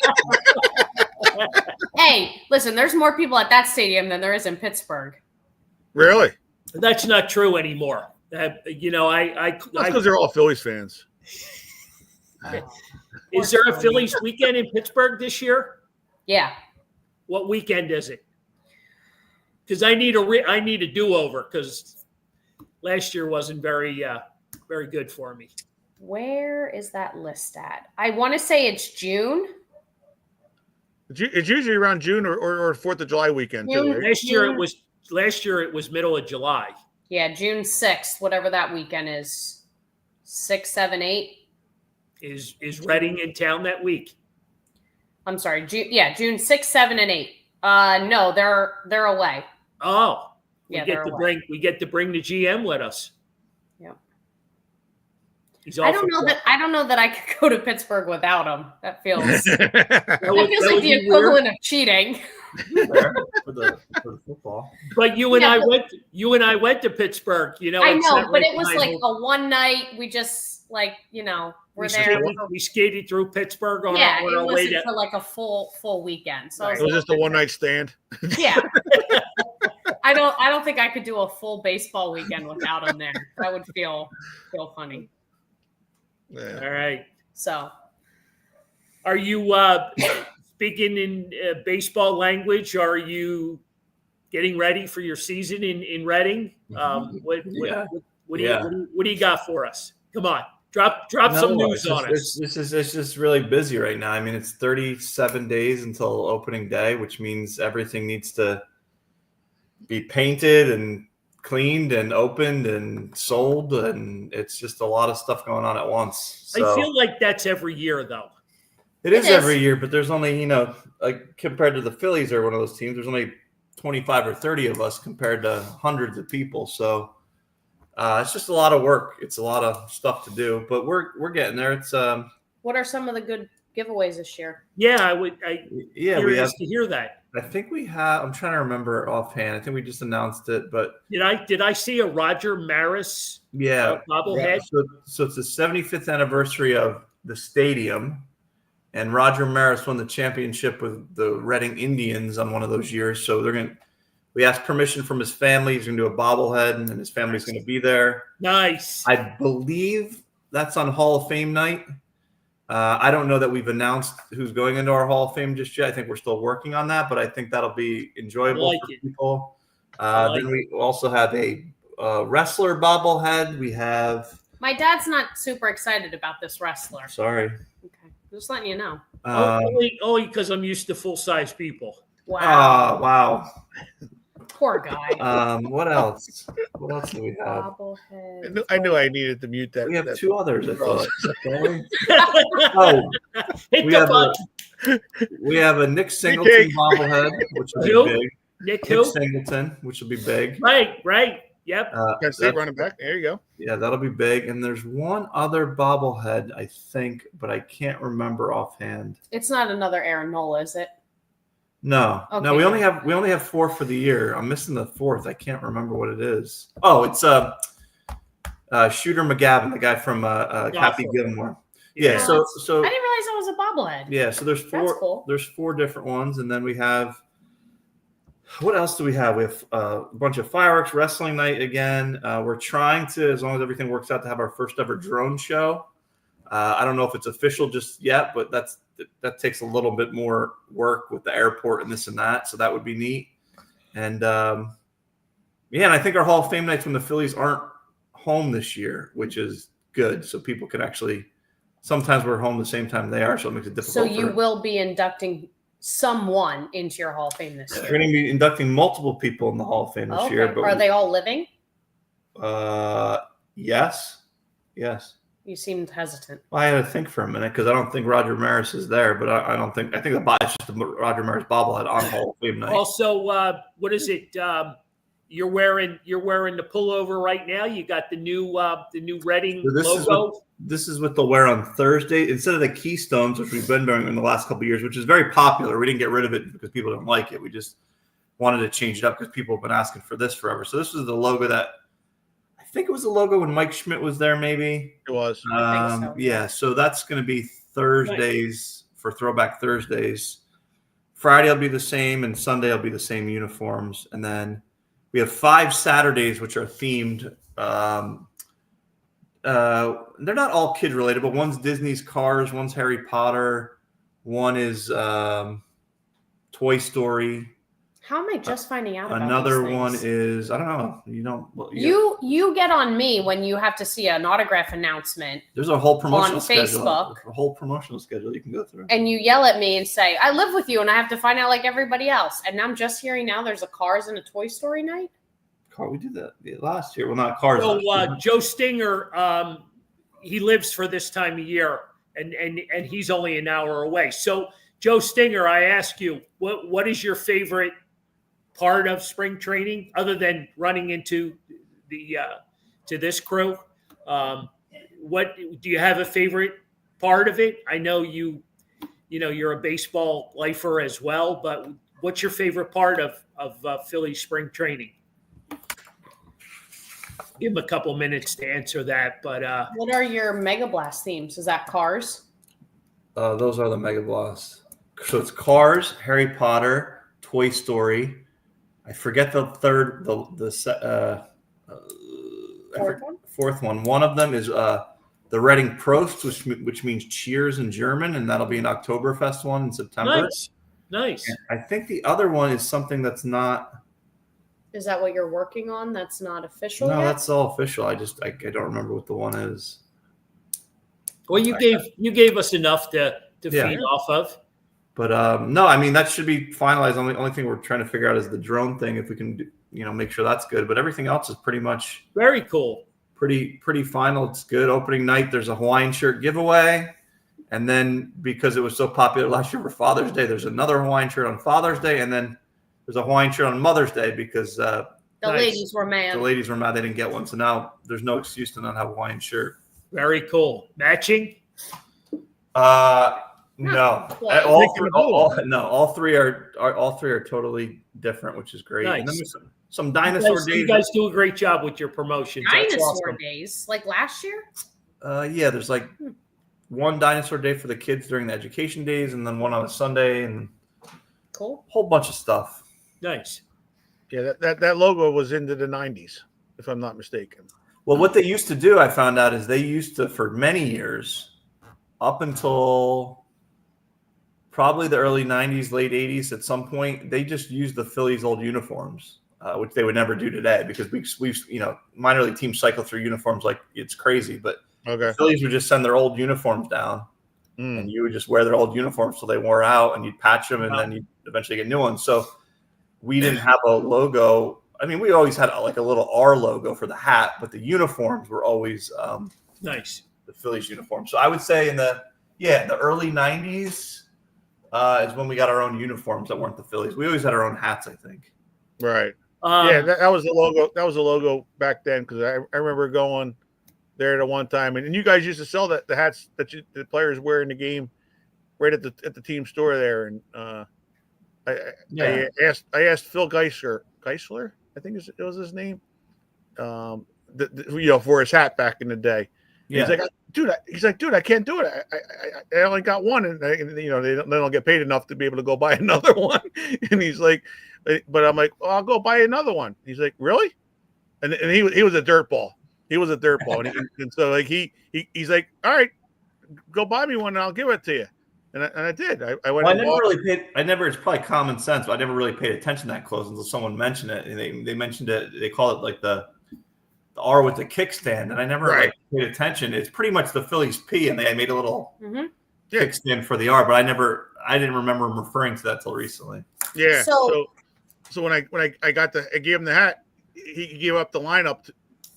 Hey, listen, there's more people at that stadium than there is in Pittsburgh. Really? That's not true anymore. That's because they're all Phillies fans. Is there a Phillies weekend in Pittsburgh this year? Yeah. What weekend is it? Because I need a do-over because last year wasn't very good for me. Where is that list at? I want to say it's June. It's usually around June or 4th of July weekend too, right? Last year it was middle of July. Yeah, June 6th, whatever that weekend is. 6, 7, 8. Is Reading in town that week? I'm sorry. June 6, 7, and 8. No, they're away. Oh. We get to bring the GM with us. Yeah. I don't know that I could go to Pittsburgh without him. That feels like the equivalent of cheating. for the football. But you and I went to Pittsburgh, I know, but it was like a one night. We just we're there. We skated through Pittsburgh on it our way wasn't for like a full weekend. So it was just a one night stand. Yeah. I don't think I could do a full baseball weekend without him there. That would feel funny. Yeah. All right. So, are you speaking in baseball language? Are you getting ready for your season in Reading? What do you got for us? Come on, drop some news on us. It's just really busy right now. I mean, it's 37 days until opening day, which means everything needs to be painted and cleaned and opened and sold, and it's just a lot of stuff going on at once. So, I feel like that's every year, though. It is every year, but there's only, like compared to the Phillies are one of those teams, there's only 25 or 30 of us compared to hundreds of people. So it's just a lot of work. It's a lot of stuff to do, but we're getting there. It's what are some of the good giveaways this year? Yeah, we have to hear that. I think we have. I'm trying to remember offhand. I think we just announced it, but did I see a Roger Maris? Bobblehead. So it's the 75th anniversary of the stadium, and Roger Maris won the championship with the Reading Indians on one of those years. So we asked permission from his family. He's going to do a bobblehead, and his family's going to be there. Nice. I believe that's on Hall of Fame night. I don't know that we've announced who's going into our Hall of Fame just yet. I think we're still working on that, but I think that'll be enjoyable for people. Then we also have a wrestler bobblehead. We have. My dad's not super excited about this wrestler. Sorry. Okay, just letting you know. Only because I'm used to full size people. Wow. Wow. Poor guy. What else? What else do we have? Bobblehead. I knew I needed to mute that. We have two others, I thought. We have a Nick Singleton bobblehead, which will be big. Nick Singleton, which will be big. Right. Yep. Penn State running back. There you go. Yeah, that'll be big. And there's one other bobblehead, I think, but I can't remember offhand. It's not another Aaron Nola, is it? No. Okay. No, we only have 4 for the year. I'm missing the 4th. I can't remember what it is. Oh, it's Shooter McGavin, the guy from Happy Gilmore. Yeah. So I didn't realize that was a bobblehead. Yeah. So there's 4. That's cool. There's 4 different ones, and then we have. What else do we have? We have a bunch of fireworks, wrestling night again. We're trying to, as long as everything works out, to have our first ever drone show. I don't know if it's official just yet, but that takes a little bit more work with the airport and this and that. So that would be neat. And and I think our Hall of Fame nights when the Phillies aren't home this year, which is good. So people can actually, sometimes we're home the same time they are. So it makes it difficult. So you will be inducting someone into your Hall of Fame this We're year? going to be inducting multiple people in the Hall of Fame this year. But Are they all living? Yes. You seemed hesitant. Well, I had to think for a minute because I don't think Roger Maris is there, but I don't think it's just the Roger Maris bobblehead on Hall of Fame night. Also, what is it? You're wearing the pullover right now. You got the new Reading logo. This is what they'll wear on Thursday instead of the Keystones, which we've been wearing in the last couple of years, which is very popular. We didn't get rid of it because people didn't like it. We just wanted to change it up because people have been asking for this forever. So this is the logo that I think it was the logo when Mike Schmidt was there. Maybe It was. I think so. Yeah. So that's going to be Thursdays for Throwback Thursdays. Friday will be the same, and Sunday will be the same uniforms, and then we have 5 Saturdays which are themed. They're not all kid related, but one's Disney's Cars, one's Harry Potter, one is Toy Story. How am I just finding out about Another these one things? is I don't know. You don't. Well, You get on me when you have to see an autograph announcement there's a whole promotional on schedule. Facebook. A whole promotional schedule you can go through. and you yell at me and say, I live with you and I have to find out like everybody else. And I'm just hearing now there's a Cars and a Toy Story night. We did that last year. Well, not Cars. So last year. Joe Stinger, he lives for this time of year, and he's only an hour away. So Joe Stinger, I ask you, what is your favorite part of spring training other than running into the to this crew? What do you have a favorite part of it? I know you're a baseball lifer as well, but what's your favorite part of Philly spring training? Give him a couple minutes to answer that, but What are your Mega Blast themes? Is that Cars? Those are the Mega Blasts. So it's Cars, Harry Potter, Toy Story. I forget the third, fourth one. One of them is the Reading Prost, which means cheers in German, and that'll be an Oktoberfest one in September. Nice. And I think the other one is something that's not. Is that what you're working on? That's not official No, yet? that's all official. I don't remember what the one is. Well, you gave us enough to feed off of. But no, I mean that should be finalized. Only thing we're trying to figure out is the drone thing. If we can, make sure that's good. But everything else is pretty much Very cool. pretty final. It's good. Opening night, there's a Hawaiian shirt giveaway, and then because it was so popular last year for Father's Day, there's another Hawaiian shirt on Father's Day, and then there's a Hawaiian shirt on Mother's Day because the ladies were mad. the ladies were mad they didn't get one. So now there's no excuse to not have a Hawaiian shirt. Very cool. Matching? No, Well, all three are totally different, which is great. Nice. And then there's some dinosaur days. You guys do a great job with your promotions. That's Dinosaur awesome. days, like last year? Yeah, there's like one dinosaur day for the kids during the education days, and then one on a Sunday, and Cool. a whole bunch of stuff. Nice. Yeah, that logo was into the 90s, if I'm not mistaken. Well, what they used to do, I found out, is they used to, for many years, up until probably the early 90s, late 80s, at some point, they just used the Phillies' old uniforms, which they would never do today because we've minor league teams cycle through uniforms like it's crazy. But Okay. the Phillies would just send their old uniforms down, and you would just wear their old uniforms till they wore out, and you'd patch them, and then you'd eventually get new ones. So we didn't have a logo. I mean, we always had like a little R logo for the hat, but the uniforms were always Nice. the Phillies uniform. So I would say in the early 90s is when we got our own uniforms that weren't the Phillies. We always had our own hats, I think. Right. That was the logo. That was the logo back then because I remember going there at one time, and you guys used to sell the hats that the players wear in the game right at the team store there. And I asked Phil Geisler, I think it was his name, for his hat back in the day. Yeah. He's like, dude, I can't do it. I only got one, and they don't get paid enough to be able to go buy another one. And he's like, but I'm like, well, I'll go buy another one. He's like, really? And he was a dirtball. He was a dirtball, and so like he's like, all right, go buy me one, and I'll give it to you. And I did. I went. Well, it's probably common sense, but I never really paid attention to that close until someone mentioned it. And they mentioned it. They call it like the R with the kickstand, and I never paid attention. It's pretty much the Phillies P, and they made a little kickstand for the R, but I I didn't remember him referring to that till recently. Yeah. So- So when I gave him the hat, he gave up the lineup.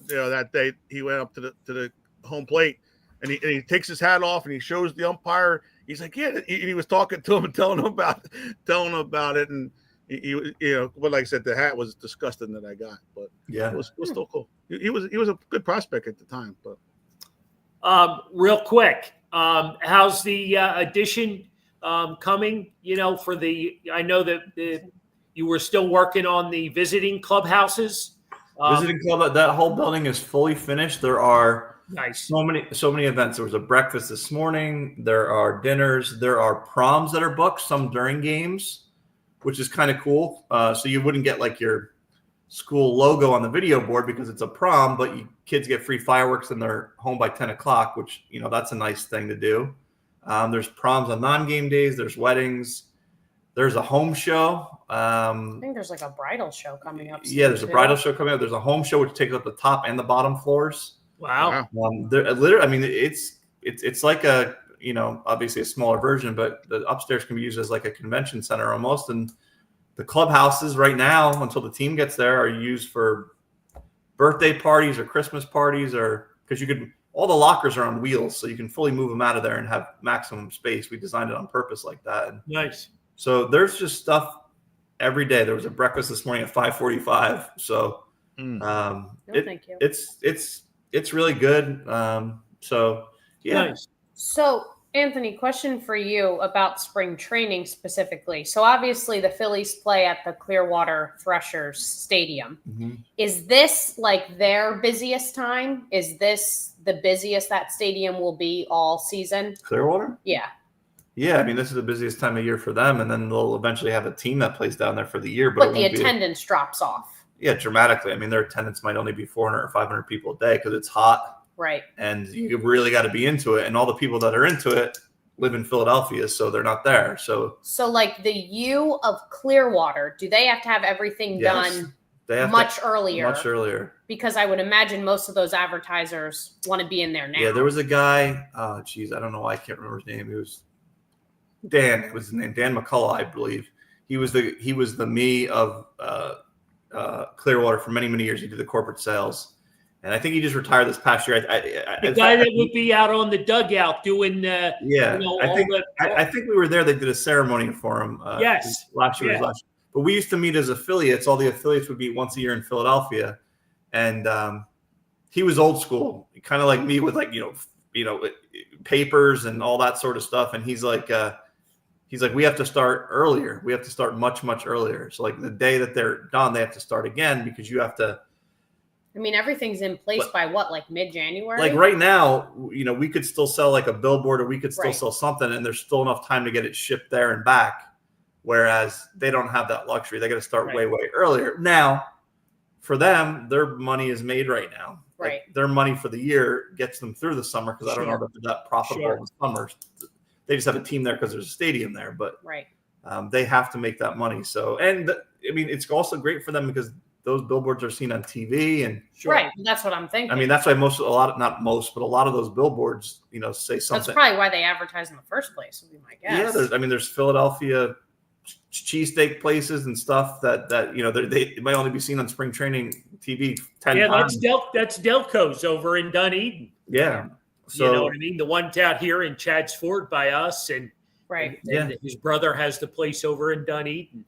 That day he went up to the home plate, and he takes his hat off and he shows the umpire. He's like, yeah, he was talking to him and telling him about it, and but like I said, the hat was disgusting that I got, but Yeah, it was still cool. He was a good prospect at the time, but. Real quick, how's the addition coming? For I know that you were still working on the visiting clubhouses. visiting club. That whole building is fully finished. There are Nice. so many events. There was a breakfast this morning. There are dinners. There are proms that are booked. Some during games, which is kind of cool. So you wouldn't get like your school logo on the video board because it's a prom, but kids get free fireworks and they're home by 10 o'clock, which, that's a nice thing to do. There's proms on non-game days. There's weddings. There's a home show. I think there's like a bridal show coming up. Yeah, there's a bridal show coming up. There's a home show which takes up the top and the bottom floors. Wow. Literally, I mean, it's like a, obviously a smaller version, but the upstairs can be used as like a convention center almost. And the clubhouses right now, until the team gets there, are used for birthday parties or Christmas parties, or because all the lockers are on wheels, so you can fully move them out of there and have maximum space. We designed it on purpose like that. And Nice. so there's just stuff every day. There was a breakfast this morning at 5:45. So thank you. it's really good. So yeah. Nice. So, Anthony, question for you about spring training specifically. So, obviously, the Phillies play at the Clearwater Threshers Stadium. Mm-hmm. Is this like their busiest time? Is this the busiest that stadium will be all season? Clearwater? Yeah. Yeah, I mean, this is the busiest time of year for them, and then they'll eventually have a team that plays down there for the year. But the attendance drops off. Yeah, dramatically. I mean, their attendance might only be 400 or 500 people a day because it's hot. Right. And you really got to be into it. And all the people that are into it live in Philadelphia, so they're not there. So like the U of Clearwater, do they have to have everything done much earlier? Much earlier. Because I would imagine most of those advertisers want to be in there now. Yeah, there was a guy. Oh, geez, I don't know why I can't remember his name. He was Dan. It was his name, Dan McCullough, I believe. He was the me of Clearwater for many years. He did the corporate sales. And I think he just retired this past year. The guy that would be out on the dugout doing, I think we were there. They did a ceremony for him. Yes, last year was last year. But we used to meet as affiliates. All the affiliates would meet once a year in Philadelphia, and he was old school, kind of like me with papers and all that sort of stuff. And he's like, we have to start earlier. We have to start much earlier. So like the day that they're done, they have to start again because you have to. I mean, everything's in place by what, like mid-January? Like right now, we could still sell like a billboard or we could still sell something and there's still enough time to get it shipped there and back. Whereas they don't have that luxury. They got to start way earlier. Now, for them, their money is made right now. Right. Like their money for the year gets them through the summer because I don't know if they're that profitable in the summer. They just have a team there because there's a stadium there. But they have to make that money. So, it's also great for them because those billboards are seen on TV and right. That's what I'm thinking. I mean, that's why a lot of those billboards, say something. That's probably why they advertise in the first place, would be my guess. Yeah. There's Philadelphia cheesesteak places and stuff that they might only be seen on spring training TV 10 times. That's Delco's over in Dunedin. Yeah. So, you know what I mean? The one's out here in Chad's Ford by us. And his brother has the place over in Dunedin.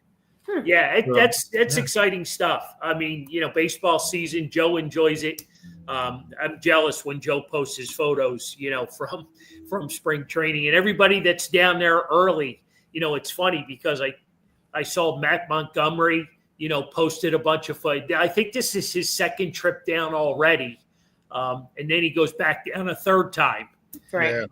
Yeah, that's exciting stuff. I mean, baseball season, Joe enjoys it. I'm jealous when Joe posts his photos, from spring training, and everybody that's down there early. It's funny because I saw Matt Montgomery, posted a bunch of I think this is his second trip down already. And then he goes back down a third time. Right.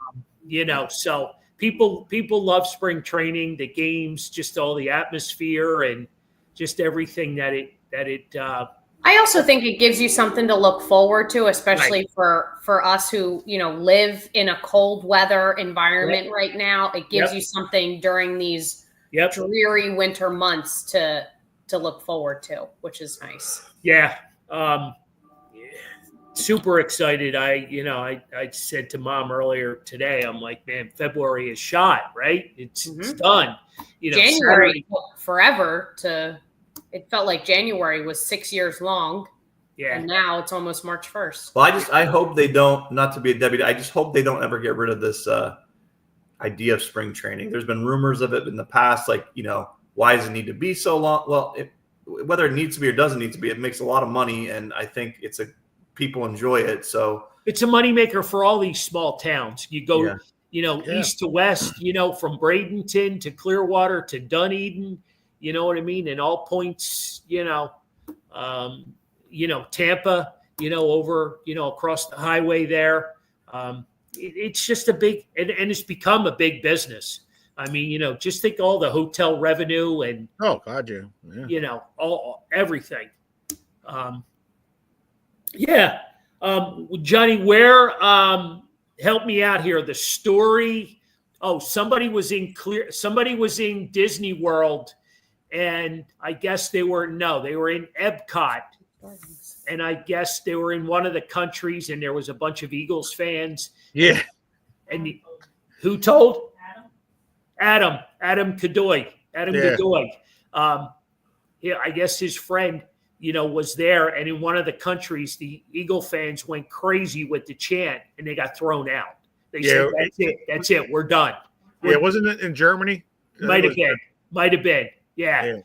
So people love spring training, the games, just all the atmosphere and just everything that it I also think it gives you something to look forward to, especially for us who, live in a cold weather environment right now. It gives you something during these dreary winter months to look forward to, which is nice. Yeah. super excited. I said to Mom earlier today, I'm like, man, February is shot, right? It's done. January took forever it felt like January was 6 years long. Yeah. And now it's almost March 1st. Well, I hope they don't, not to be a Debbie, I just hope they don't ever get rid of this idea of spring training. There's been rumors of it in the past, like, why does it need to be so long? Well, whether it needs to be or doesn't need to be, it makes a lot of money. And I think people enjoy it. So it's a moneymaker for all these small towns. You go, east to west, from Bradenton to Clearwater to Dunedin, you know what I mean? And all points, Tampa, over, across the highway there. It's just a big, and it's become a big business. I mean, just think all the hotel revenue and oh God, yeah. Everything. Johnny, where help me out here. The story. Oh, somebody was in Disney World, and I guess they were in Epcot. And I guess they were in one of the countries, and there was a bunch of Eagles fans. Yeah. And who told? Adam Kadoy. Kadoy. I guess his friend, was there, and in one of the countries, the Eagle fans went crazy with the chant, and they got thrown out. They said, "That's it. We're done." Wasn't it in Germany? Might have been. Yeah.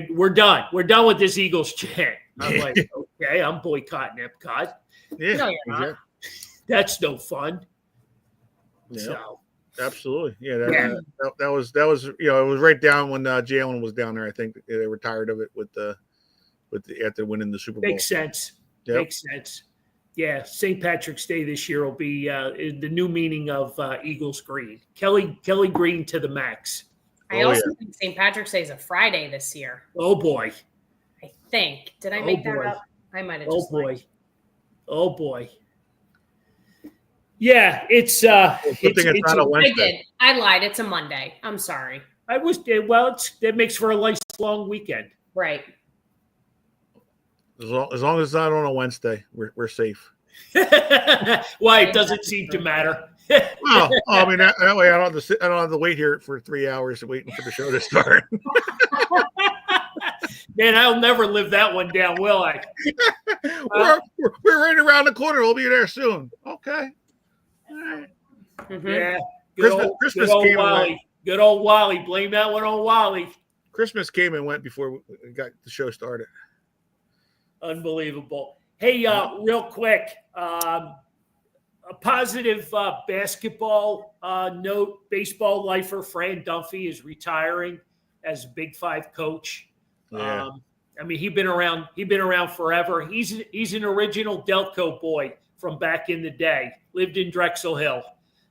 We're done. We're done with this Eagles chant. I'm like, okay, I'm boycotting Epcot. Yeah, no, you're not. That's no fun. Yeah, so. Absolutely. Yeah, that was it was right down when Jalen was down there. I think they were tired of it after winning the Super Bowl. Makes sense. Yep. Makes sense. Yeah, St. Patrick's Day this year will be the new meaning of Eagles green. Kelly green to the max. I also think St. Patrick's Day is a Friday this year. Oh boy. I think. Did I make that up? I might have just lied. Oh boy. Yeah, it's I did. I lied. It's a Monday. I'm sorry. That makes for a nice long weekend. Right. As long as it's not on a Wednesday, we're safe. Why? It doesn't seem to matter. Well, I mean that way I don't have to wait here for 3 hours waiting for the show to start. Man, I'll never live that one down, will I? We're right around the corner. We'll be there soon. Okay. All right. Mm-hmm. Yeah. Christmas good came Wally. and went. Good old Wally. Blame that one on Wally. Christmas came and went before we got the show started. Unbelievable. Hey, real quick, a positive basketball note. Baseball lifer Fran Dunphy is retiring as Big Five coach. Yeah. I mean, he's been around forever. He's an original Delco boy from back in the day. Lived in Drexel Hill.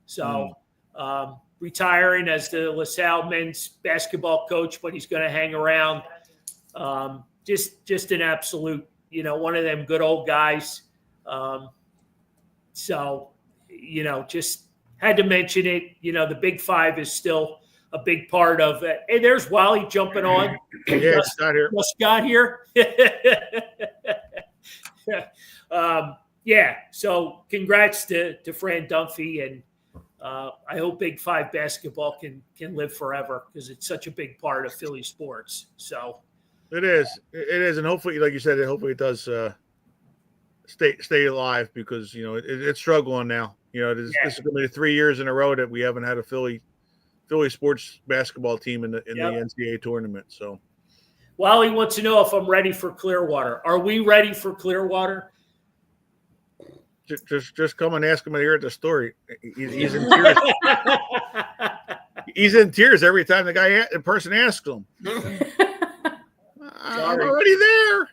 So retiring as the LaSalle men's basketball coach, but he's going to hang around. Just an absolute, one of them good old guys. So, just had to mention it. The Big Five is still a big part of it. Hey, there's Wally jumping on. Yeah, it's not here. Just got here. So congrats to Fran Dunphy, and I hope Big Five basketball can live forever because it's such a big part of Philly sports. So it is, and hopefully, like you said, hopefully it does stay alive because it's struggling now. This is going to be 3 years in a row that we haven't had a Philly sports basketball team in the NCAA tournament. So Wally wants to know if I'm ready for Clearwater. Are we ready for Clearwater? Just come and ask him here at the store. He's in tears. He's in tears every time the person asks him. I'm already there.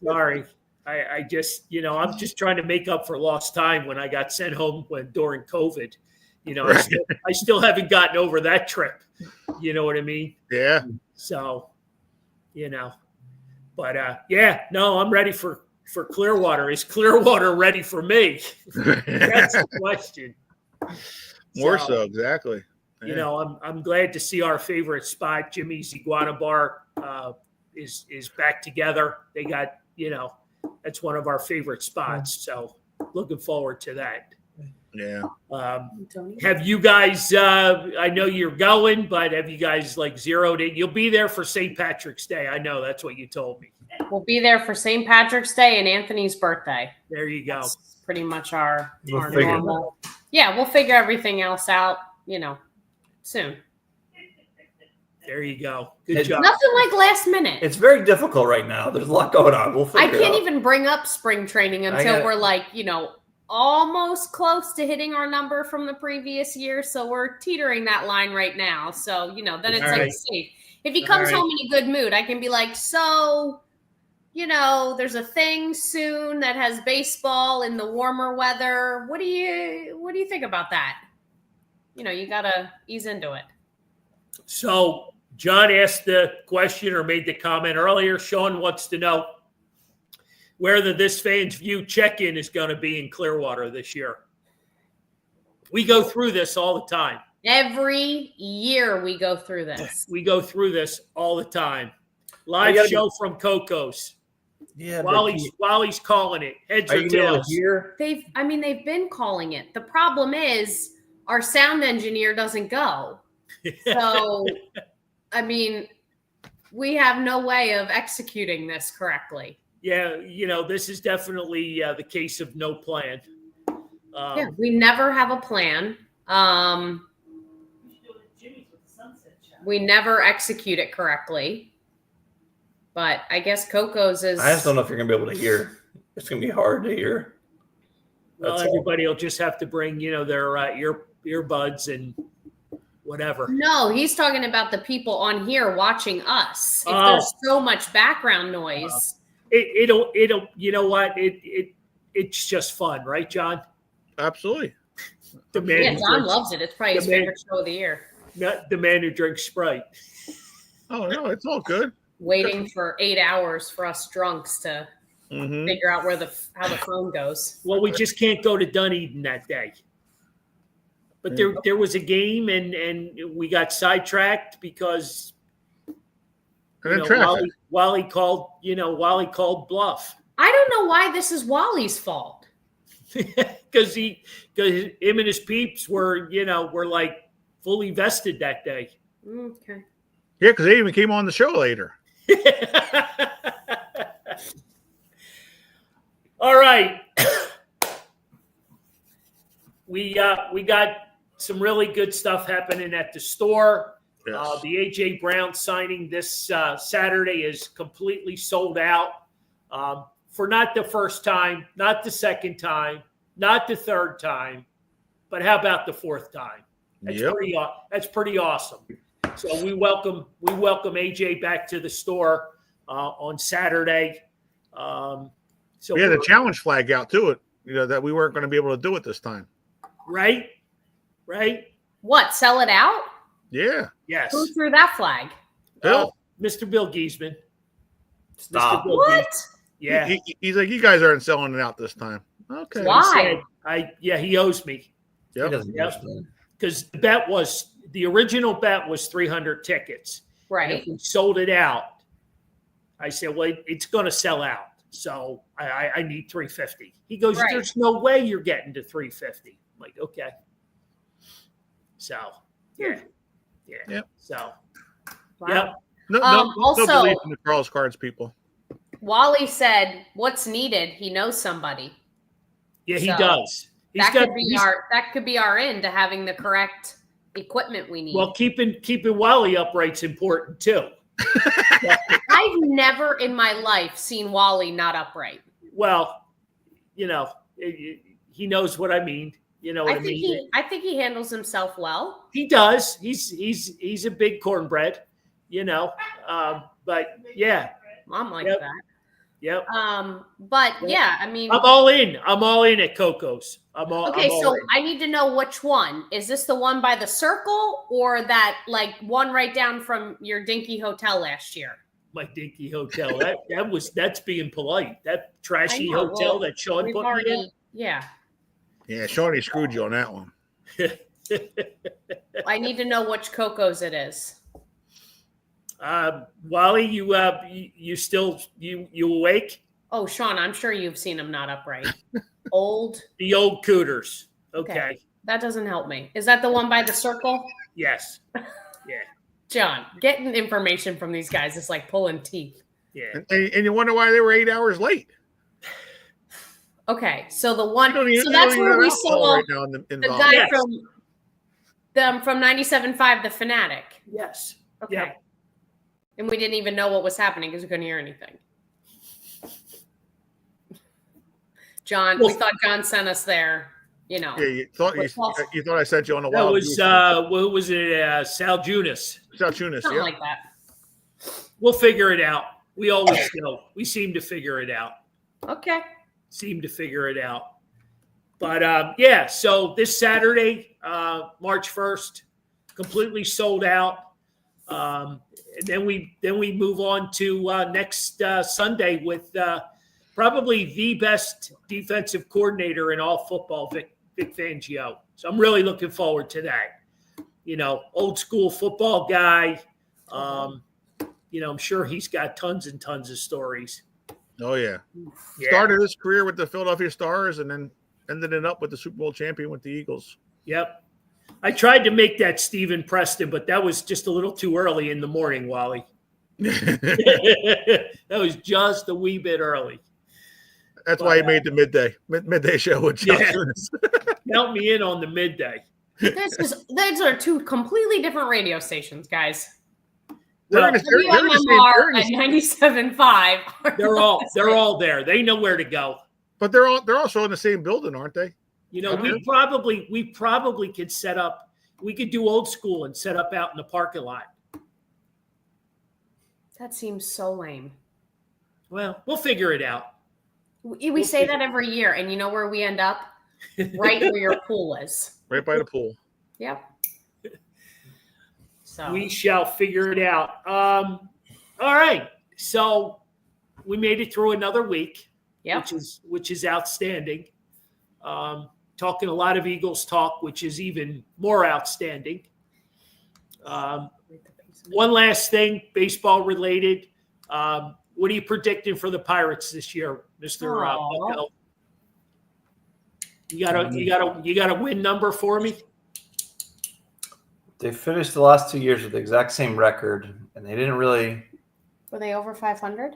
Sorry. I just, I'm just trying to make up for lost time when I got sent home during COVID. Right. I still haven't gotten over that trip. You know what I mean? Yeah. So, but I'm ready for Clearwater. Is Clearwater ready for me? That's the question. More so, exactly. Yeah. I'm glad to see our favorite spot, Jimmy's Iguana Bar, is back together. They got, That's one of our favorite spots. So looking forward to that. Yeah. Have you guys, I know you're going, but have you guys like zeroed in? You'll be there for St. Patrick's Day. I know that's what you told me. We'll be there for St. Patrick's Day and Anthony's birthday. There you go. That's pretty much our figure. normal. Yeah, we'll figure everything else out, soon. There you go. Good job. Nothing like last minute. It's very difficult right now. There's a lot going on. We'll figure I can't it out. even bring up spring training until we're like, almost close to hitting our number from the previous year. So we're teetering that line right now. So, then it's All like right. safe. If he comes All right. home in a good mood, I can be like, so, there's a thing soon that has baseball in the warmer weather. What do you think about that? You gotta ease into it. So John asked the question or made the comment earlier. Sean wants to know whether this Fans View check-in is going to be in Clearwater this year. We go through this all the time. Every year we go through this. We go through this all the time. Live show from Coco's. Yeah, While he's calling it. Heads or tails. They've been calling it. The problem is our sound engineer doesn't go. So, we have no way of executing this correctly. Yeah, this is definitely the case of no plan. We never have a plan. We never execute it correctly. But I guess Coco's is. I just don't know if you're gonna be able to hear. It's gonna be hard to hear. Well, everybody will just have to bring, their earbuds and whatever. No, he's talking about the people on here watching us. If there's so much background noise. It'll you know what? It's just fun, right, John? Absolutely. John loves it. It's probably his favorite show of the year. Not the man who drinks Sprite. Oh no, it's all good. Waiting for 8 hours for us drunks to figure out how the phone goes. Well, we just can't go to Dunedin that day. But there was a game and we got sidetracked because Wally called bluff. I don't know why this is Wally's fault. Because him and his peeps were like fully vested that day. Okay. Yeah, because they even came on the show later. All right. We got some really good stuff happening at the store. Yes. The A.J. Brown signing this Saturday is completely sold out for not the first time, not the second time, not the third time, but how about the fourth time? That's pretty awesome. So we welcome A.J. back to the store on Saturday. So we had a challenge flag out to it, that we weren't going to be able to do it this time. Right. What? Sell it out? Yeah. Yes. Who threw that flag? Bill. Mr. Bill Giesman. Stop. Mr. Bill What? Giesman. Yeah. He's like, you guys aren't selling it out this time. Okay. Why? He owes me. He doesn't understand. Because the original bet was 300 tickets. Right. And if we sold it out, I said, well, it's going to sell out. So I need 350. He goes, there's no way you're getting to 350. I'm like, okay. So, yeah. Yep. So, Wow. yep. No Also- belief in the Carl's Cards people. Wally said, "What's needed? He knows somebody." Yeah, he So, does. That could be our end to having the correct equipment we need. Well, keeping Wally upright's important too. I've never in my life seen Wally not upright. Well, he knows what I mean. You know what I mean? I think he handles himself well. He does. He's a big cornbread, but yeah. I'm like Yep. that. Yep. But yeah, I mean, I'm all in. I'm all in at Coco's. okay, so I need to know which one. Is this the one by the circle or that like one right down from your dinky hotel last year? My dinky hotel. That's being polite. That trashy I know. hotel Well, that Sean We've put me in. already, yeah. Yeah, Shawnee screwed you on that one. I need to know which Coco's it is. Wally, you still you awake? Oh, Sean, I'm sure you've seen them not upright. Old. The old Cooters. Okay. That doesn't help me. Is that the one by the circle? Yes. Yeah. John, getting information from these guys is like pulling teeth. Yeah. And you wonder why they were 8 hours late. Okay, so the one, You so that's where we saw right now the involved. guy Yes. from 97.5, the Fanatic. Yes. Okay. Yep. And we didn't even know what was happening because we couldn't hear anything. John, we thought John sent us there, you know. Yeah, you thought I sent you on a That wild. was what was it? Sal Junis. Sal Junis, Something yeah. like that. We'll figure it out. We always do. We seem to figure it out. Okay. Seem to figure it out. But yeah, so this Saturday, March 1st, completely sold out. And then we move on to next Sunday with probably the best defensive coordinator in all football, Vic Fangio. So I'm really looking forward to that. You know, old school football guy. You know, I'm sure he's got tons and tons of stories. Oh yeah. Yeah. Started his career with the Philadelphia Stars and then ended it up with the Super Bowl champion with the Eagles. Yep. I tried to make that Stephen Preston, but that was just a little too early in the morning, Wally. That was just a wee bit early. That's why he made the midday show with John Junis. Count me in on the midday. These are two completely different radio stations, guys. They're in the WMMR at 97.5. They're all there. They know where to go. But they're also in the same building, aren't they? You know, we probably could set up. We could do old school and set up out in the parking lot. That seems so lame. Well, we'll figure it out. We say that every year, and you know where we end up? Right where your pool is. Right by the pool. Yep. So we shall figure it out. All right. So we made it through another week, which is outstanding. Talking a lot of Eagles talk, which is even more outstanding. One last thing, baseball related. What are you predicting for the Pirates this year, Mr. Bucko? You got a win number for me? They finished the last 2 years with the exact same record, and they didn't really. Were they over 500?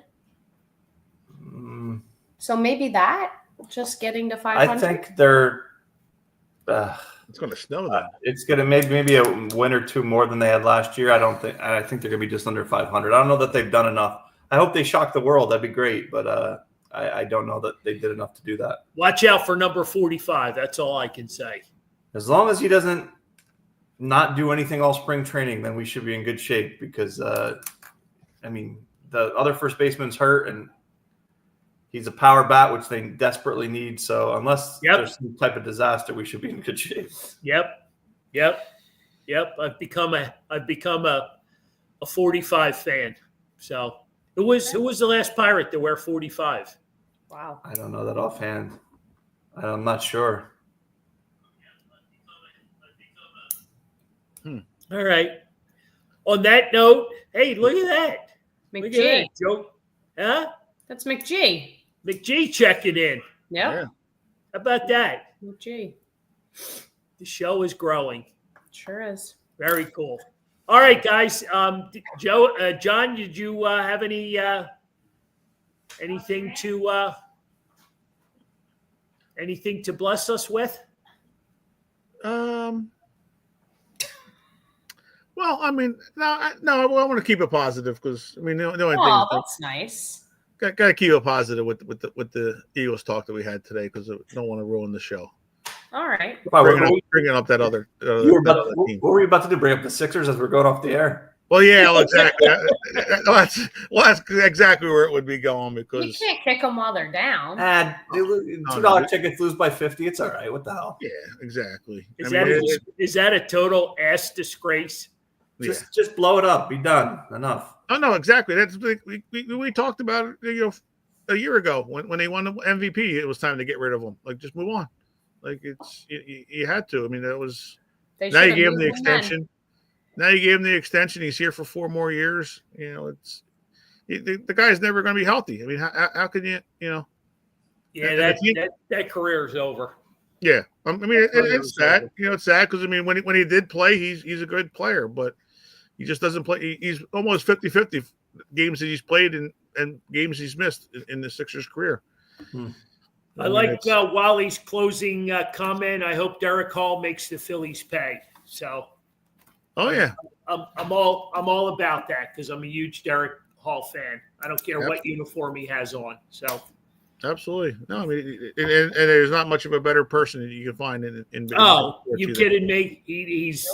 So maybe that, just getting to 500. I think they're. It's going to snow then. It's going to maybe a win or two more than they had last year. I think they're going to be just under 500. I don't know that they've done enough. I hope they shock the world. That'd be great, but I don't know that they did enough to do that. Watch out for number 45. That's all I can say. As long as he doesn't not do anything all spring training, then we should be in good shape because, the other first baseman's hurt and he's a power bat, which they desperately need. So unless there's some type of disaster, we should be in good shape. Yep. I've become a 45 fan. So who was the last Pirate to wear 45? Wow. I don't know that offhand. I'm not sure. All right. On that note, hey, look at that. McG. Look at that, Joe. Huh? That's McG. McG checking in. Yep. Yeah. How about that? McG. The show is growing. Sure is. Very cool. All right, guys. John, did you have anything to bless us with? Well, I mean, no, I want to keep it positive because the only thing. Oh, that's nice. Got to keep it positive with the Eagles talk that we had today because I don't want to ruin the show. All right. Bringing up that other team. What were you about to do? Bring up the Sixers as we're going off the air? Well, yeah, exactly. that's exactly where it would be going because you can't kick them while they're down. $2 tickets lose by 50. It's all right. What the hell? Yeah, exactly. Is that a total ass disgrace? Just blow it up. Be done. Enough. Oh no, exactly. That's we talked about it, a year ago when they won the MVP. It was time to get rid of them. Like, just move on. Like, it's you had to. I mean, that was. Now you gave him the extension. Now you gave him the extension. He's here for 4 more years. the guy's never going to be healthy. I mean, how can you Yeah, that career is over. Yeah, I mean, it's sad. It's sad because I mean, when he did play, he's a good player, but he just doesn't play. He's almost 50-50 games that he's played and games he's missed in the Sixers career. I like Wally's closing comment. I hope Derek Hall makes the Phillies pay. So, oh yeah, I'm all about that because I'm a huge Derek Hall fan. I don't care what uniform he has on. So. Absolutely. No, I mean, and there's not much of a better person that you can find in oh, you kidding me? He's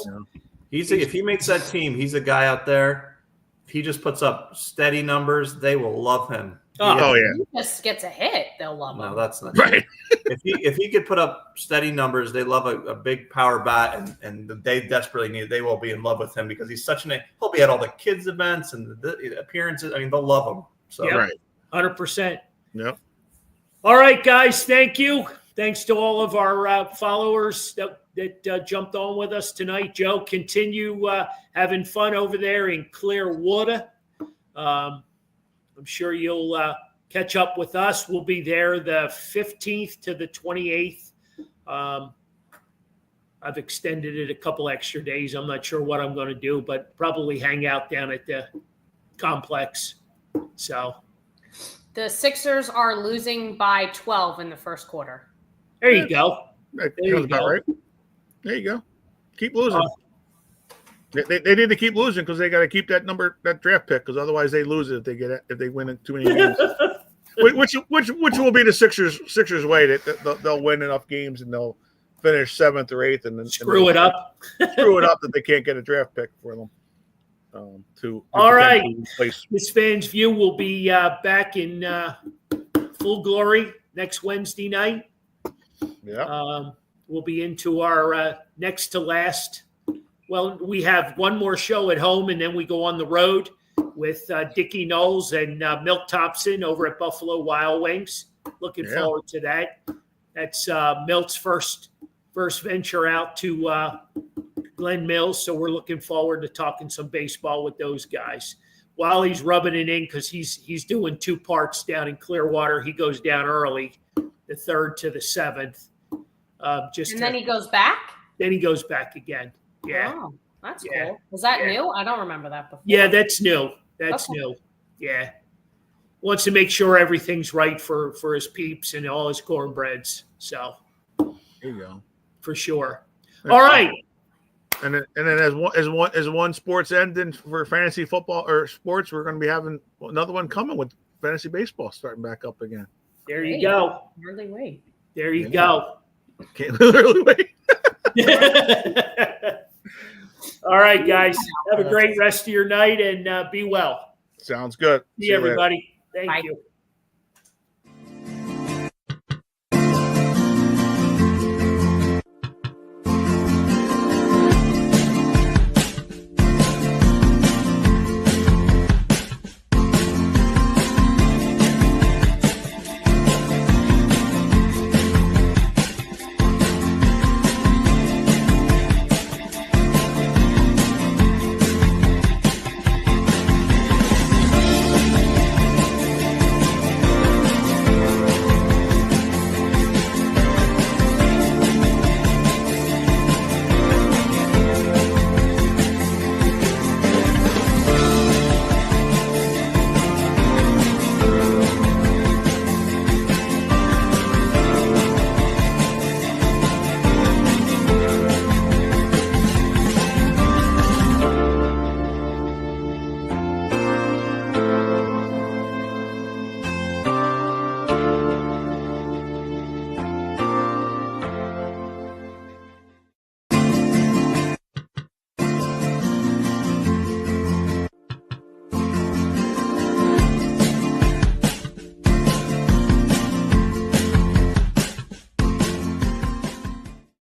if he makes that team, he's a guy out there. If he just puts up steady numbers, they will love him. Oh yeah. If he just gets a hit, they'll love him. No, that's not right. If he could put up steady numbers, they love a big power bat, and they desperately need it. They will be in love with him because he's such he'll be at all the kids events and the appearances. I mean, they'll love him. So right, 100%. Yep. All right, guys. Thank you. Thanks to all of our followers that jumped on with us tonight. Joe, continue having fun over there in Clearwater. I'm sure you'll catch up with us. We'll be there the 15th to the 28th. I've extended it a couple extra days. I'm not sure what I'm going to do, but probably hang out down at the complex. So. The Sixers are losing by 12 in the first quarter. There you go. That sounds about right. There you go. Keep losing. They need to keep losing because they got to keep that draft pick because otherwise they lose it if they win too many games. which will be the Sixers way that they'll win enough games and they'll finish 7th or 8th and then screw it up that they can't get a draft pick for them. All right, Miss Fans View will be back in full glory next Wednesday night. Yeah, we'll be into our next to last. Well, we have one more show at home, and then we go on the road with Dickie Knowles and Milt Thompson over at Buffalo Wild Wings. Looking forward to that. That's Milt's first venture out to Glen Mills, so we're looking forward to talking some baseball with those guys. While he's rubbing it in, because he's doing 2 parts down in Clearwater. He goes down early, the 3rd to the 7th. Then he goes back? Then he goes back again. Yeah. Oh, that's cool. Was that new? I don't remember that before. Yeah, that's new. That's new. Yeah. Wants to make sure everything's right for his peeps and all his cornbreads. So there you go. For sure. All right. And then as one sports ending for fantasy football or sports, we're going to be having another one coming with fantasy baseball starting back up again. There you go. Really wait. There you go. Can't literally wait. All right, guys. Have a great rest of your night and be well. Sounds good. See everybody. Thank you.